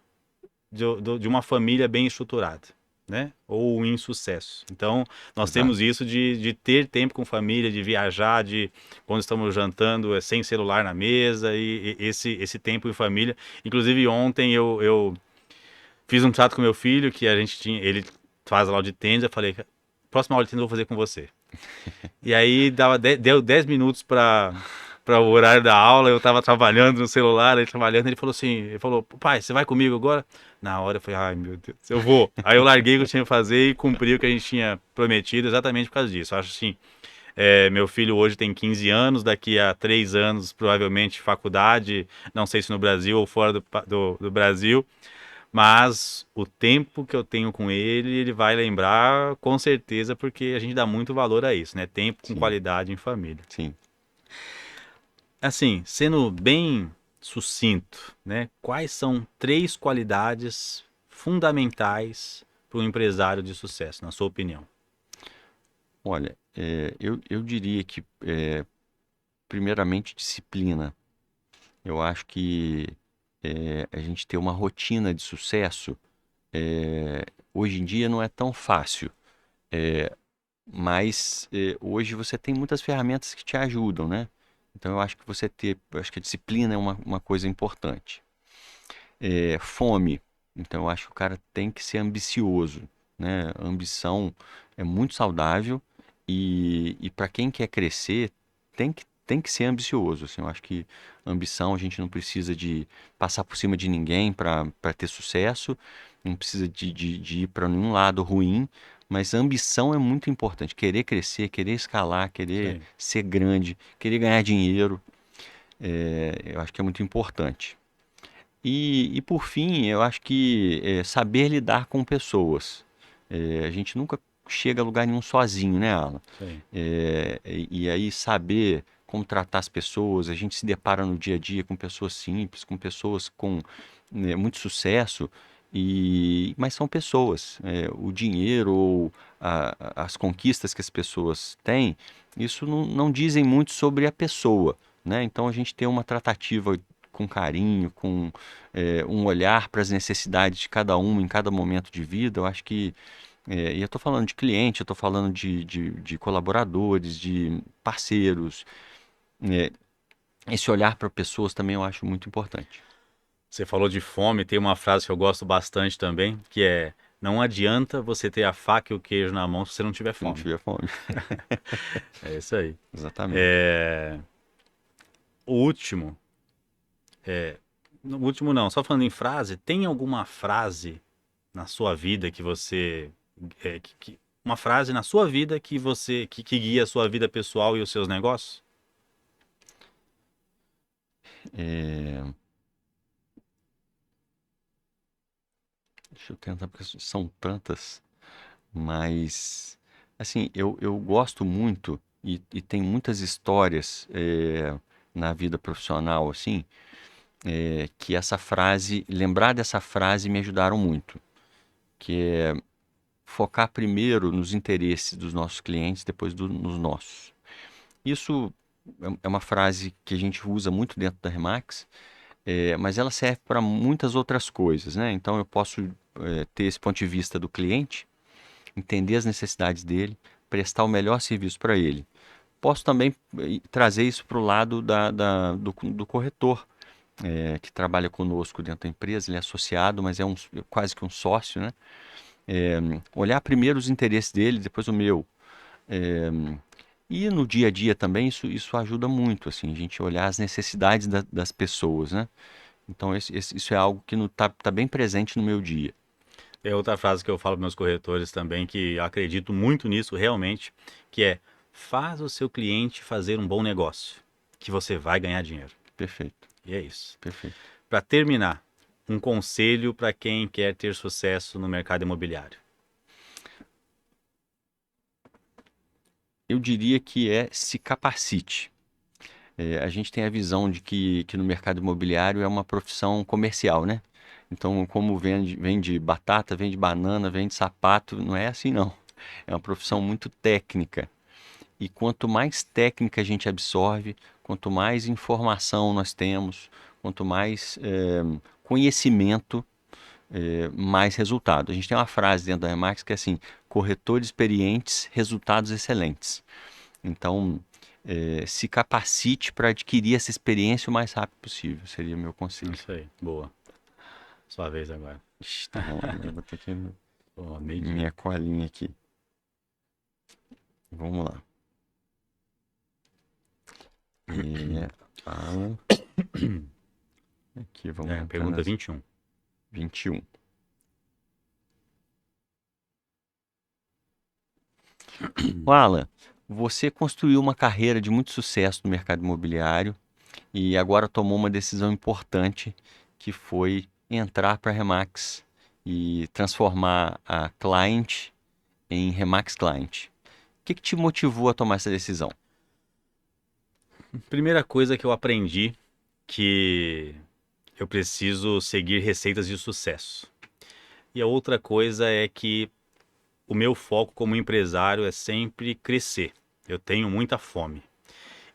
de uma família bem estruturada, né? Ou o insucesso. Então, nós temos Exato. isso de ter tempo com família, de viajar, de quando estamos jantando, sem celular na mesa, e esse tempo em família. Inclusive, ontem eu fiz um trato com meu filho, que a gente tinha, ele faz aula de tênis, eu falei, próxima aula de tênis eu vou fazer com você. E aí deu 10 minutos para o horário da aula, eu tava trabalhando no celular, ele trabalhando, ele falou assim, ele falou, pai, você vai comigo agora? Na hora eu falei, ai meu Deus, eu vou. Aí eu larguei o que eu tinha que fazer e cumpri o que a gente tinha prometido exatamente por causa disso. Eu acho assim, meu filho hoje tem 15 anos, daqui a 3 anos provavelmente faculdade, não sei se no Brasil ou fora do Brasil, mas o tempo que eu tenho com ele, ele vai lembrar com certeza, porque a gente dá muito valor a isso, né? Tempo com Sim, qualidade em família. sim. Assim, sendo bem sucinto, né? Quais são 3 qualidades fundamentais para um empresário de sucesso, na sua opinião? Olha, eu diria que, primeiramente, disciplina. Eu acho que a gente ter uma rotina de sucesso, hoje em dia não é tão fácil. Mas hoje você tem muitas ferramentas que te ajudam, né? Então eu acho que eu acho que a disciplina é uma coisa importante. Fome. Então eu acho que o cara tem que ser ambicioso, né? A ambição é muito saudável e para quem quer crescer tem que ser ambicioso. Assim, eu acho que ambição a gente não precisa de passar por cima de ninguém para ter sucesso, não precisa de ir para nenhum lado ruim, mas a ambição é muito importante. Querer crescer, querer escalar, querer Sim. ser grande, querer ganhar dinheiro, eu acho que é muito importante. E por fim, eu acho que saber lidar com pessoas. A gente nunca chega a lugar nenhum sozinho, né, Alan? Sim. E aí saber como tratar as pessoas, a gente se depara no dia a dia com pessoas simples, com pessoas com muito sucesso, mas são pessoas. O dinheiro ou as conquistas que as pessoas têm, isso não dizem muito sobre a pessoa, né? Então a gente tem uma tratativa com carinho, com um olhar para as necessidades de cada um em cada momento de vida, eu acho que e eu estou falando de cliente, eu estou falando de colaboradores, de parceiros. É, esse olhar para pessoas também eu acho muito importante. Você falou de fome, tem uma frase que eu gosto bastante também, que é: não adianta você ter a faca e o queijo na mão se você não tiver Se não fome. tiver fome. É isso aí. Exatamente. É, o último, o último não, só falando em frase, tem alguma frase na sua vida que você, uma frase na sua vida que que guia a sua vida pessoal e os seus negócios? É, deixa eu tentar, porque são tantas, mas assim, eu gosto muito e tem muitas histórias na vida profissional, assim, que essa frase, lembrar dessa frase me ajudaram muito, que é focar primeiro nos interesses dos nossos clientes, depois nos nossos. Isso é uma frase que a gente usa muito dentro da Remax, mas ela serve para muitas outras coisas, né? Então eu posso ter esse ponto de vista do cliente, entender as necessidades dele, prestar o melhor serviço para ele. Posso também trazer isso para o lado do corretor, que trabalha conosco dentro da empresa, ele é associado, mas é quase que um sócio, né? Olhar primeiro os interesses dele, depois o meu. É, e no dia a dia também isso ajuda muito, assim, a gente olhar as necessidades das pessoas, né? Então isso é algo que tá bem presente no meu dia. É outra frase que eu falo para meus corretores também, que eu acredito muito nisso realmente, que é: faz o seu cliente fazer um bom negócio, que você vai ganhar dinheiro. Perfeito, E é isso. perfeito. Para terminar, um conselho para quem quer ter sucesso no mercado imobiliário. Eu diria que se capacite. A gente tem a visão de que no mercado imobiliário é uma profissão comercial, né? Então, como vende batata, vende banana, vende sapato, não é assim não. É uma profissão muito técnica. E quanto mais técnica a gente absorve, quanto mais informação nós temos, quanto mais conhecimento, mais resultado. A gente tem uma frase dentro da Remax que é assim: corretores experientes, resultados excelentes. Então, se capacite para adquirir essa experiência o mais rápido possível, seria o meu conselho. Isso aí, boa. Sua vez agora. Ixi, tá bom, agora eu vou ter que Pô, meio-dia. minha colinha aqui. Vamos lá. Alan, aqui vamos entrar Pergunta nas 21. 21. Alan, você construiu uma carreira de muito sucesso no mercado imobiliário e agora tomou uma decisão importante que foi entrar para a Remax e transformar a Client em Remax Client. O que te motivou a tomar essa decisão? Primeira coisa que eu aprendi que eu preciso seguir receitas de sucesso. E a outra coisa é que o meu foco como empresário é sempre crescer. Eu tenho muita fome.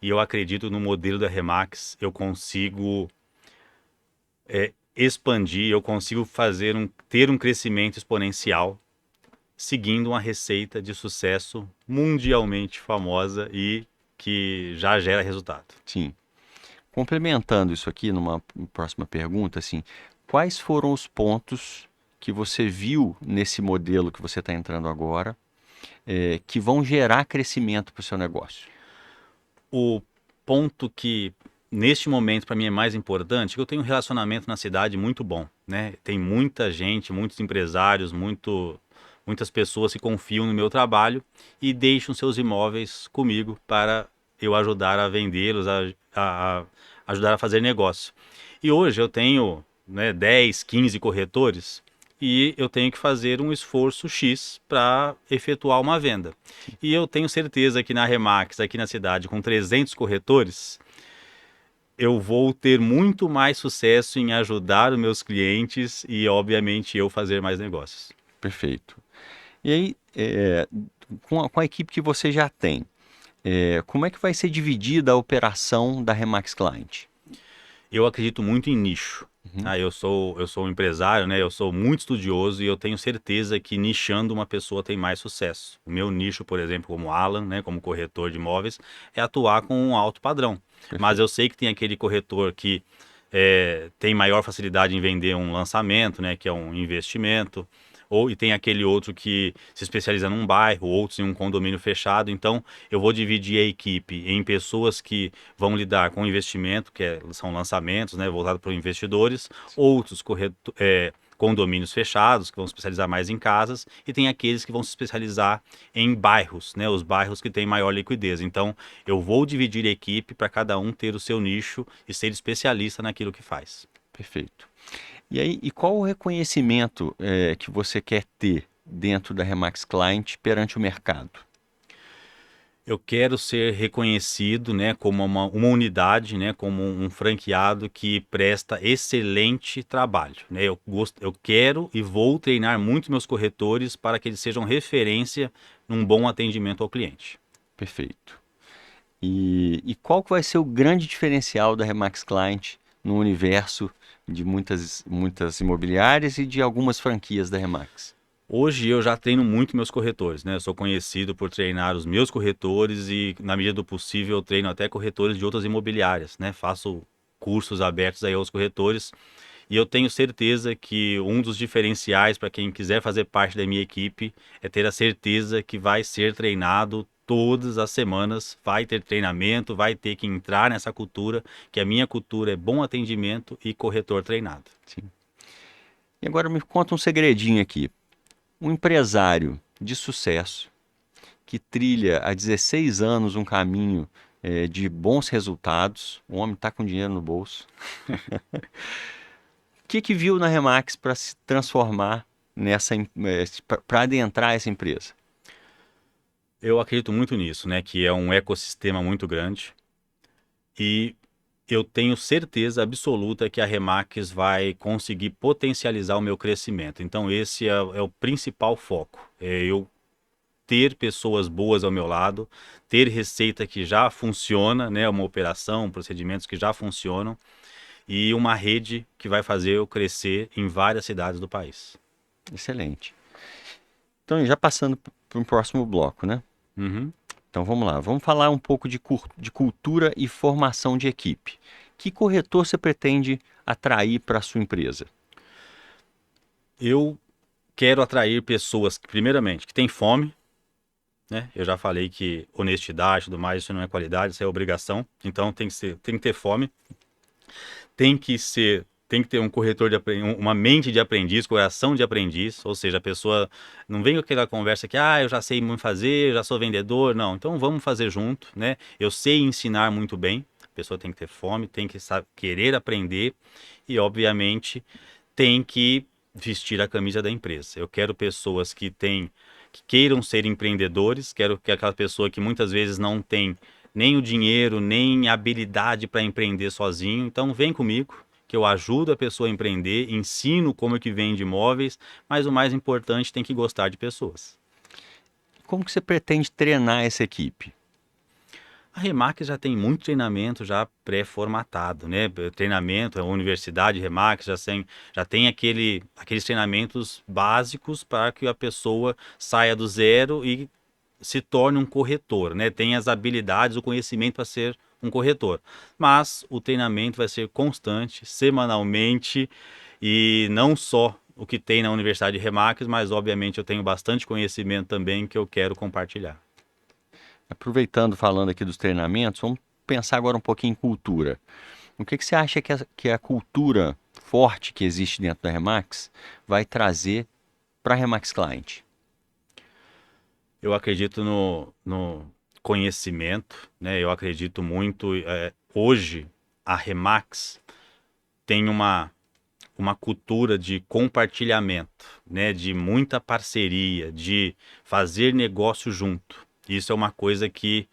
E eu acredito no modelo da Remax, eu consigo expandir, eu consigo ter um crescimento exponencial seguindo uma receita de sucesso mundialmente famosa e que já gera resultado. Sim. Complementando isso aqui, numa próxima pergunta, assim, quais foram os pontos que você viu nesse modelo que você está entrando agora, que vão gerar crescimento para o seu negócio? O ponto que neste momento para mim é mais importante é que eu tenho um relacionamento na cidade muito bom, né? Tem muita gente, muitos empresários, muitas pessoas que confiam no meu trabalho e deixam seus imóveis comigo para eu ajudar a vendê-los, a ajudar a fazer negócio. E hoje eu tenho, né, 10, 15 corretores e eu tenho que fazer um esforço X para efetuar uma venda. E eu tenho certeza que na Remax, aqui na cidade, com 300 corretores, eu vou ter muito mais sucesso em ajudar os meus clientes e, obviamente, eu fazer mais negócios. Perfeito. E aí, com a equipe que você já tem, como é que vai ser dividida a operação da Remax Client? Eu acredito muito em nicho. Uhum. Eu sou um empresário, né? Eu sou muito estudioso e eu tenho certeza que nichando uma pessoa tem mais sucesso. O meu nicho, por exemplo, como Alan, né, como corretor de imóveis, é atuar com um alto padrão. Mas Perfeito. eu sei que tem aquele corretor que tem maior facilidade em vender um lançamento, né, que é um investimento. E tem aquele outro que se especializa num bairro, outros em um condomínio fechado. Então, eu vou dividir a equipe em pessoas que vão lidar com investimento, são lançamentos, né, voltados para investidores, outros condomínios fechados, que vão se especializar mais em casas, e tem aqueles que vão se especializar em bairros, né, os bairros que têm maior liquidez. Então, eu vou dividir a equipe para cada um ter o seu nicho e ser especialista naquilo que faz. Perfeito. E aí, qual o reconhecimento que você quer ter dentro da Remax Client perante o mercado? Eu quero ser reconhecido, né, como uma unidade, né, como um franqueado que presta excelente trabalho, né? Eu quero e vou treinar muito meus corretores para que eles sejam referência num bom atendimento ao cliente. Perfeito. E qual que vai ser o grande diferencial da Remax Client no universo de muitas imobiliárias e de algumas franquias da Remax? Hoje eu já treino muito meus corretores, né? Eu sou conhecido por treinar os meus corretores e, na medida do possível, eu treino até corretores de outras imobiliárias, né? Faço cursos abertos aí aos corretores e eu tenho certeza que um dos diferenciais para quem quiser fazer parte da minha equipe é ter a certeza que vai ser treinado todas as semanas, vai ter treinamento, vai ter que entrar nessa cultura, que a minha cultura é bom atendimento e corretor treinado. Sim. E agora me conta um segredinho aqui. Um empresário de sucesso que trilha há 16 anos um caminho de bons resultados, o homem está com dinheiro no bolso. O que viu na Remax para se transformar para adentrar essa empresa? Eu acredito muito nisso, né? Que é um ecossistema muito grande. e eu tenho certeza absoluta que a Remax vai conseguir potencializar o meu crescimento. Então esse é o principal foco. É eu ter pessoas boas ao meu lado, ter receita que já funciona, né, uma operação, procedimentos que já funcionam e uma rede que vai fazer eu crescer em várias cidades do país. Excelente. Então, já passando para o próximo bloco, né? Uhum. Então vamos lá, vamos falar um pouco de cultura e formação de equipe. Que corretor você pretende atrair para a sua empresa? Eu quero atrair pessoas, primeiramente, que têm fome, né? Eu já falei que honestidade e tudo mais, isso não é qualidade, isso é obrigação. Então tem que ter fome, tem que ter um corretor uma mente de aprendiz, coração de aprendiz, ou seja, a pessoa não vem com aquela conversa que, eu já sei muito fazer, eu já sou vendedor, não. Então vamos fazer junto, né? Eu sei ensinar muito bem. A pessoa tem que ter fome, tem que querer aprender e, obviamente, tem que vestir a camisa da empresa. Eu quero pessoas que queiram ser empreendedores, quero que aquela pessoa que muitas vezes não tem nem o dinheiro, nem a habilidade para empreender sozinho. Então vem comigo, que eu ajudo a pessoa a empreender, ensino como é que vende imóveis, mas o mais importante tem que gostar de pessoas. Como que você pretende treinar essa equipe? A Remax já tem muito treinamento já pré-formatado, né? Treinamento, a Universidade Remax já tem aqueles treinamentos básicos para que a pessoa saia do zero e se torne um corretor, né? Tem as habilidades, o conhecimento para ser um corretor. Mas o treinamento vai ser constante, semanalmente, e não só o que tem na Universidade Remax, mas obviamente eu tenho bastante conhecimento também que eu quero compartilhar. Aproveitando, falando aqui dos treinamentos, vamos pensar agora um pouquinho em cultura. O que você acha que a cultura forte que existe dentro da Remax vai trazer para a Remax Client? Eu acredito no conhecimento, né? Eu acredito muito. Hoje, a Remax tem uma cultura de compartilhamento, né? De muita parceria, de fazer negócio junto. Isso é uma coisa que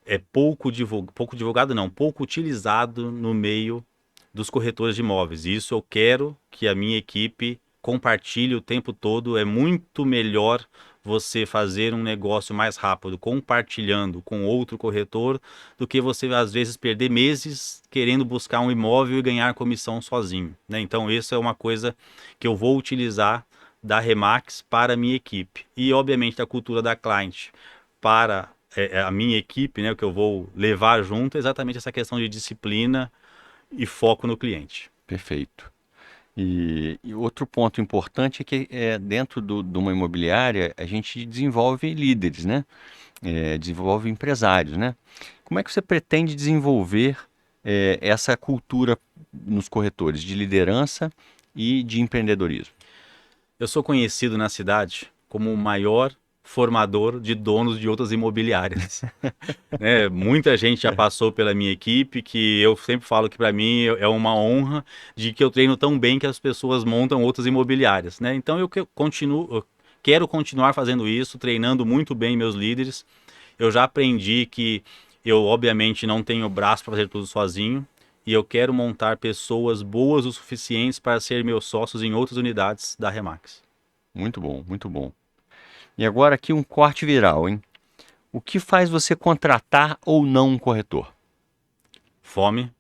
é pouco divulgado, não, pouco utilizado no meio dos corretores de imóveis. E isso eu quero que a minha equipe compartilhe o tempo todo. É muito melhor você fazer um negócio mais rápido compartilhando com outro corretor do que você às vezes perder meses querendo buscar um imóvel e ganhar comissão sozinho, né? Então isso é uma coisa que eu vou utilizar da Remax para a minha equipe e obviamente a cultura da client para a minha equipe, né, o que eu vou levar junto é exatamente essa questão de disciplina e foco no cliente. Perfeito. E outro ponto importante é que dentro de uma imobiliária a gente desenvolve líderes, né? Desenvolve empresários, né? Como é que você pretende desenvolver essa cultura nos corretores de liderança e de empreendedorismo? Eu sou conhecido na cidade como o maior formador de donos de outras imobiliárias. Né? Muita gente já passou pela minha equipe, que eu sempre falo que para mim é uma honra de que eu treino tão bem que as pessoas montam outras imobiliárias, né? Então eu quero continuar fazendo isso, treinando muito bem meus líderes. Eu já aprendi que eu obviamente não tenho braço para fazer tudo sozinho e eu quero montar pessoas boas o suficientes para ser meus sócios em outras unidades da Remax. Muito bom, muito bom. E agora aqui um corte viral, hein? O que faz você contratar ou não um corretor? Fome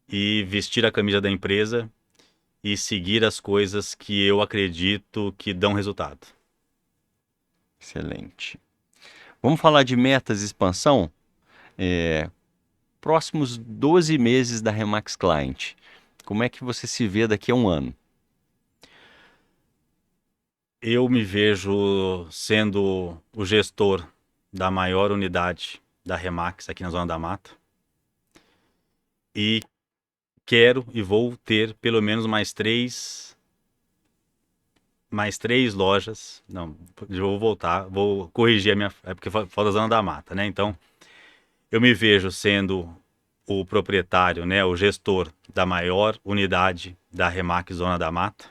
e vestir a camisa da empresa e seguir as coisas que eu acredito que dão resultado. Excelente. Vamos falar de metas de expansão? É, Próximos 12 meses da Remax Client. Como é que você se vê daqui a um ano? Eu me vejo sendo o gestor da maior unidade da Remax aqui na Zona da Mata e quero e vou ter pelo menos mais três lojas. Não, eu vou voltar, vou corrigir a minha, é porque falta da Zona da Mata, né? Então, eu me vejo sendo o proprietário, né, o gestor da maior unidade da Remax Zona da Mata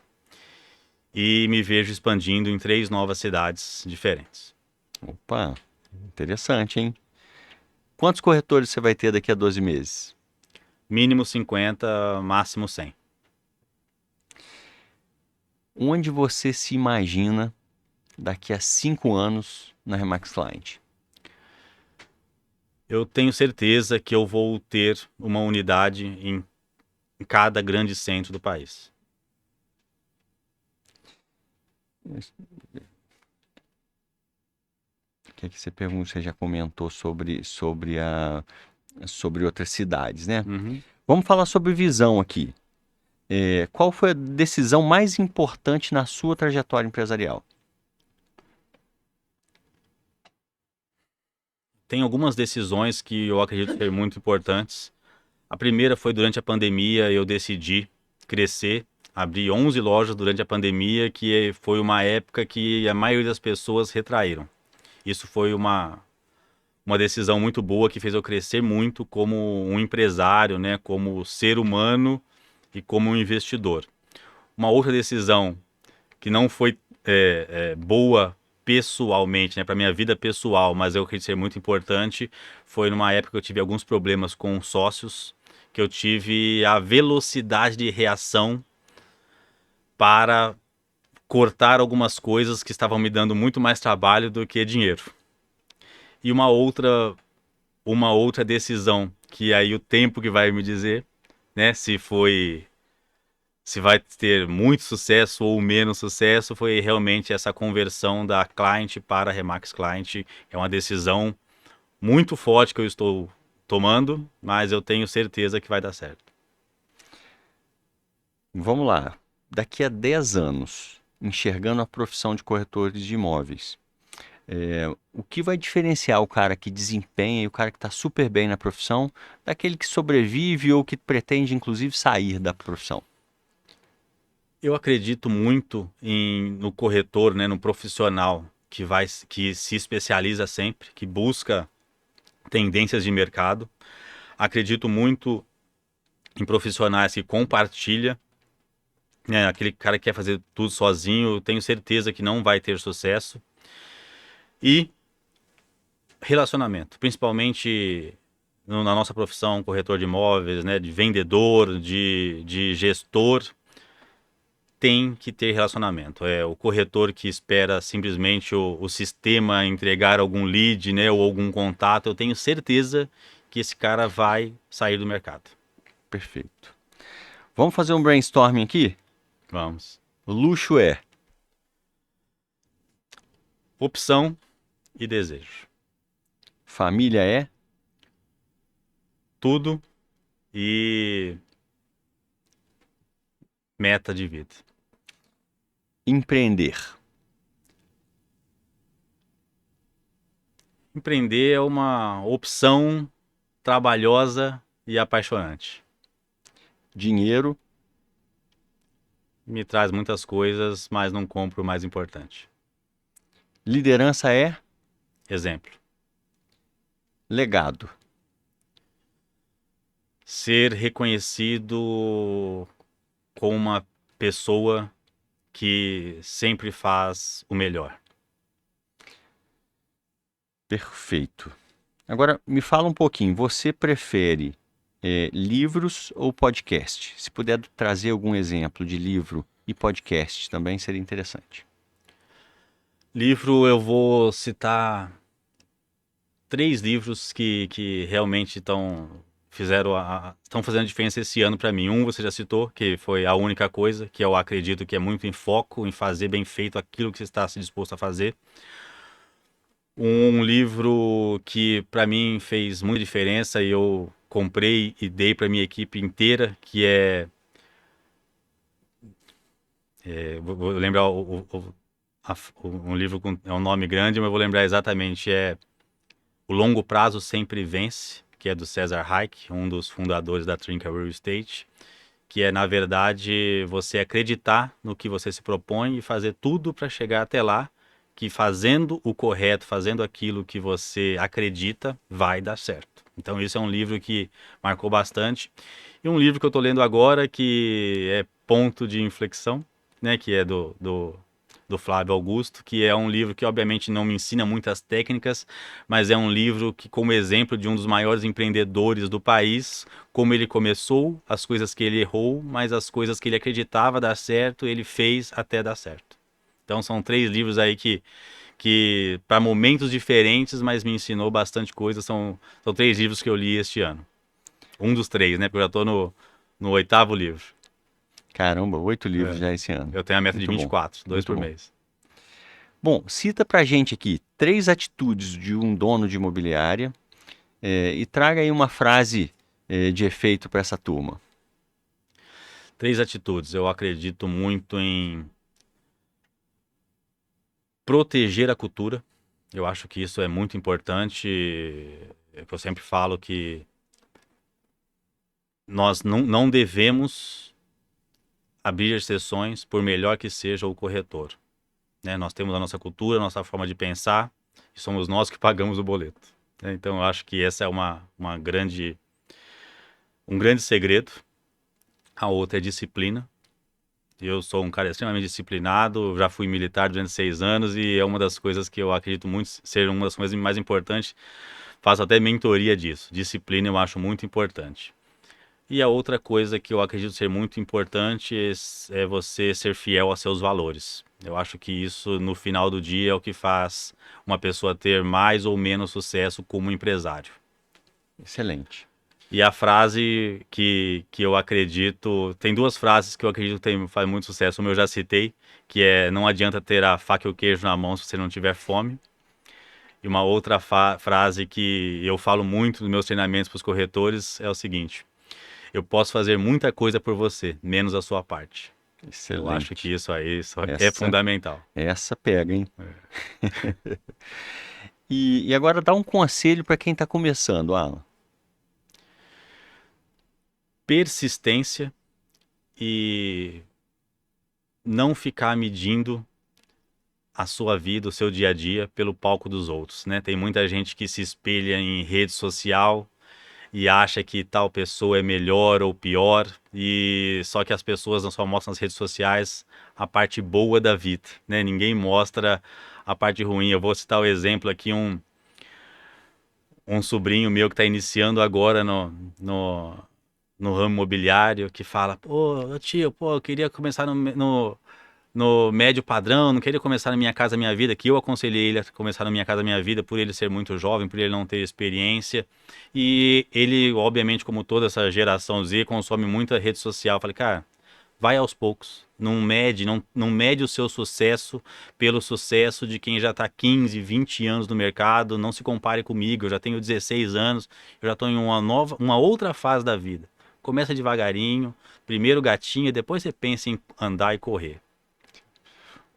e me vejo expandindo em 3 novas cidades diferentes. Opa, interessante, hein? Quantos corretores você vai ter daqui a 12 meses? Mínimo 50, máximo 100. Onde você se imagina daqui a 5 anos na Remax Client? Eu tenho certeza que eu vou ter uma unidade em cada grande centro do país. O que é que você pergunta? Você já comentou sobre outras cidades, né? Uhum. Vamos falar sobre visão aqui. Qual foi a decisão mais importante na sua trajetória empresarial? Tem algumas decisões que eu acredito ser muito importantes. A primeira foi durante a pandemia, eu decidi crescer, abri 11 lojas durante a pandemia, que foi uma época que a maioria das pessoas retraíram. Isso foi uma decisão muito boa que fez eu crescer muito como um empresário, né, como ser humano e como um investidor. Uma outra decisão que não foi boa pessoalmente, né, para minha vida pessoal, mas eu acredito ser muito importante, foi numa época que eu tive alguns problemas com sócios, que eu tive a velocidade de reação para cortar algumas coisas que estavam me dando muito mais trabalho do que dinheiro. E uma outra decisão, que aí o tempo que vai me dizer, né, se vai ter muito sucesso ou menos sucesso, foi realmente essa conversão da Client para Remax Client. É uma decisão muito forte que eu estou tomando, mas eu tenho certeza que vai dar certo. Vamos lá. Daqui a 10 anos, enxergando a profissão de corretores de imóveis, o que vai diferenciar o cara que desempenha e o cara que está super bem na profissão daquele que sobrevive ou que pretende, inclusive, sair da profissão? Eu acredito muito no corretor, né, no profissional que se especializa sempre, que busca tendências de mercado. Acredito muito em profissionais que compartilham, né, aquele cara que quer fazer tudo sozinho, eu tenho certeza que não vai ter sucesso. E relacionamento, principalmente na nossa profissão, corretor de imóveis, né, de vendedor, de gestor, tem que ter relacionamento. É o corretor que espera simplesmente o sistema entregar algum lead, né, ou algum contato. Eu tenho certeza que esse cara vai sair do mercado. Perfeito. Vamos fazer um brainstorming aqui? Vamos. Luxo é Opção e desejo. família é Tudo e meta de vida. empreender. Empreender é uma opção trabalhosa e apaixonante. Dinheiro, Me traz muitas coisas, mas não compro o mais importante. liderança é Exemplo: legado. ser reconhecido como uma pessoa que sempre faz o melhor. Perfeito. Agora, me fala um pouquinho, você prefere livros ou podcast? Se puder trazer algum exemplo de livro e podcast também seria interessante. Livro, eu vou citar 3 livros que realmente estão fazendo a diferença esse ano para mim. Um você já citou, que foi A Única Coisa, que eu acredito que é muito em foco, em fazer bem feito aquilo que você está se disposto a fazer. Um livro que para mim fez muita diferença e eu comprei e dei para minha equipe inteira, que vou lembrar um livro é um nome grande, mas eu vou lembrar exatamente, O Longo Prazo Sempre Vence, que é do Cesar Hayek, um dos fundadores da Trinca Real Estate, que é, na verdade, você acreditar no que você se propõe e fazer tudo para chegar até lá, que fazendo o correto, fazendo aquilo que você acredita, vai dar certo. Então, esse é um livro que marcou bastante. E um livro que eu estou lendo agora, que é Ponto de Inflexão, né, que é do do Flávio Augusto, que é um livro que obviamente não me ensina muitas técnicas, mas é um livro que, como exemplo de um dos maiores empreendedores do país, como ele começou, as coisas que ele errou, mas as coisas que ele acreditava dar certo, ele fez até dar certo. Então são 3 livros aí que para momentos diferentes, mas me ensinou bastante coisa. São 3 livros que eu li este ano. Um dos 3, né? Porque eu já estou no 8º livro. Caramba, 8 livros É. já esse ano. Eu tenho a meta de Muito bom, 24, 2 muito por bom. mês. Bom, cita pra gente aqui 3 atitudes de um dono de imobiliária e traga aí uma frase de efeito para essa turma. 3 atitudes. Eu acredito muito em proteger a cultura. Eu acho que isso é muito importante. Eu sempre falo que nós não devemos abrir exceções, por melhor que seja o corretor. Né? Nós temos a nossa cultura, a nossa forma de pensar, e somos nós que pagamos o boleto. Né? Então, eu acho que essa é um grande segredo. A outra é disciplina. Eu sou um cara extremamente disciplinado, já fui militar durante 6 anos e é uma das coisas que eu acredito muito ser uma das coisas mais importantes. Faço até mentoria disso. Disciplina eu acho muito importante. E a outra coisa que eu acredito ser muito importante é você ser fiel a seus valores. Eu acho que isso, no final do dia, é o que faz uma pessoa ter mais ou menos sucesso como empresário. Excelente. E a frase que eu acredito. Tem 2 frases que eu acredito que faz muito sucesso. Uma eu já citei, que é: não adianta ter a faca e o queijo na mão se você não tiver fome. E uma outra frase que eu falo muito nos meus treinamentos para os corretores é o seguinte: eu posso fazer muita coisa por você, menos a sua parte. Eu acho que Excelente. isso é Essa, fundamental. essa pega, hein? E agora dá um conselho para quem está começando, Alan. Persistência e não ficar medindo a sua vida, o seu dia a dia pelo palco dos outros, né? Tem muita gente que se espelha em rede social e acha que tal pessoa é melhor ou pior, e só que as pessoas não só mostram nas redes sociais a parte boa da vida, né? Ninguém mostra a parte ruim. Eu vou citar o exemplo aqui, um sobrinho meu que está iniciando agora no ramo imobiliário, que fala: pô, tio, pô, eu queria começar no médio padrão, não queria começar na Minha Casa Minha Vida, que eu aconselhei ele a começar na Minha Casa Minha Vida por ele ser muito jovem, por ele não ter experiência. E ele, obviamente, como toda essa geração Z, consome muita rede social. Eu falei: cara, vai aos poucos. Não mede o seu sucesso pelo sucesso de quem já está 15, 20 anos no mercado. Não se compare comigo, eu já tenho 16 anos, eu já estou em uma outra fase da vida. Começa devagarinho, primeiro gatinho, depois você pensa em andar e correr.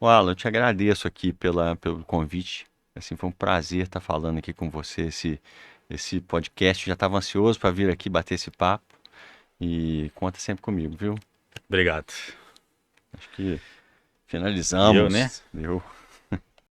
Ô, Alan, eu te agradeço aqui pelo convite. Assim, foi um prazer estar falando aqui com você esse podcast. Já estava ansioso para vir aqui bater esse papo e conta sempre comigo, viu? Obrigado. Acho que Deu, né? finalizamos. Deu.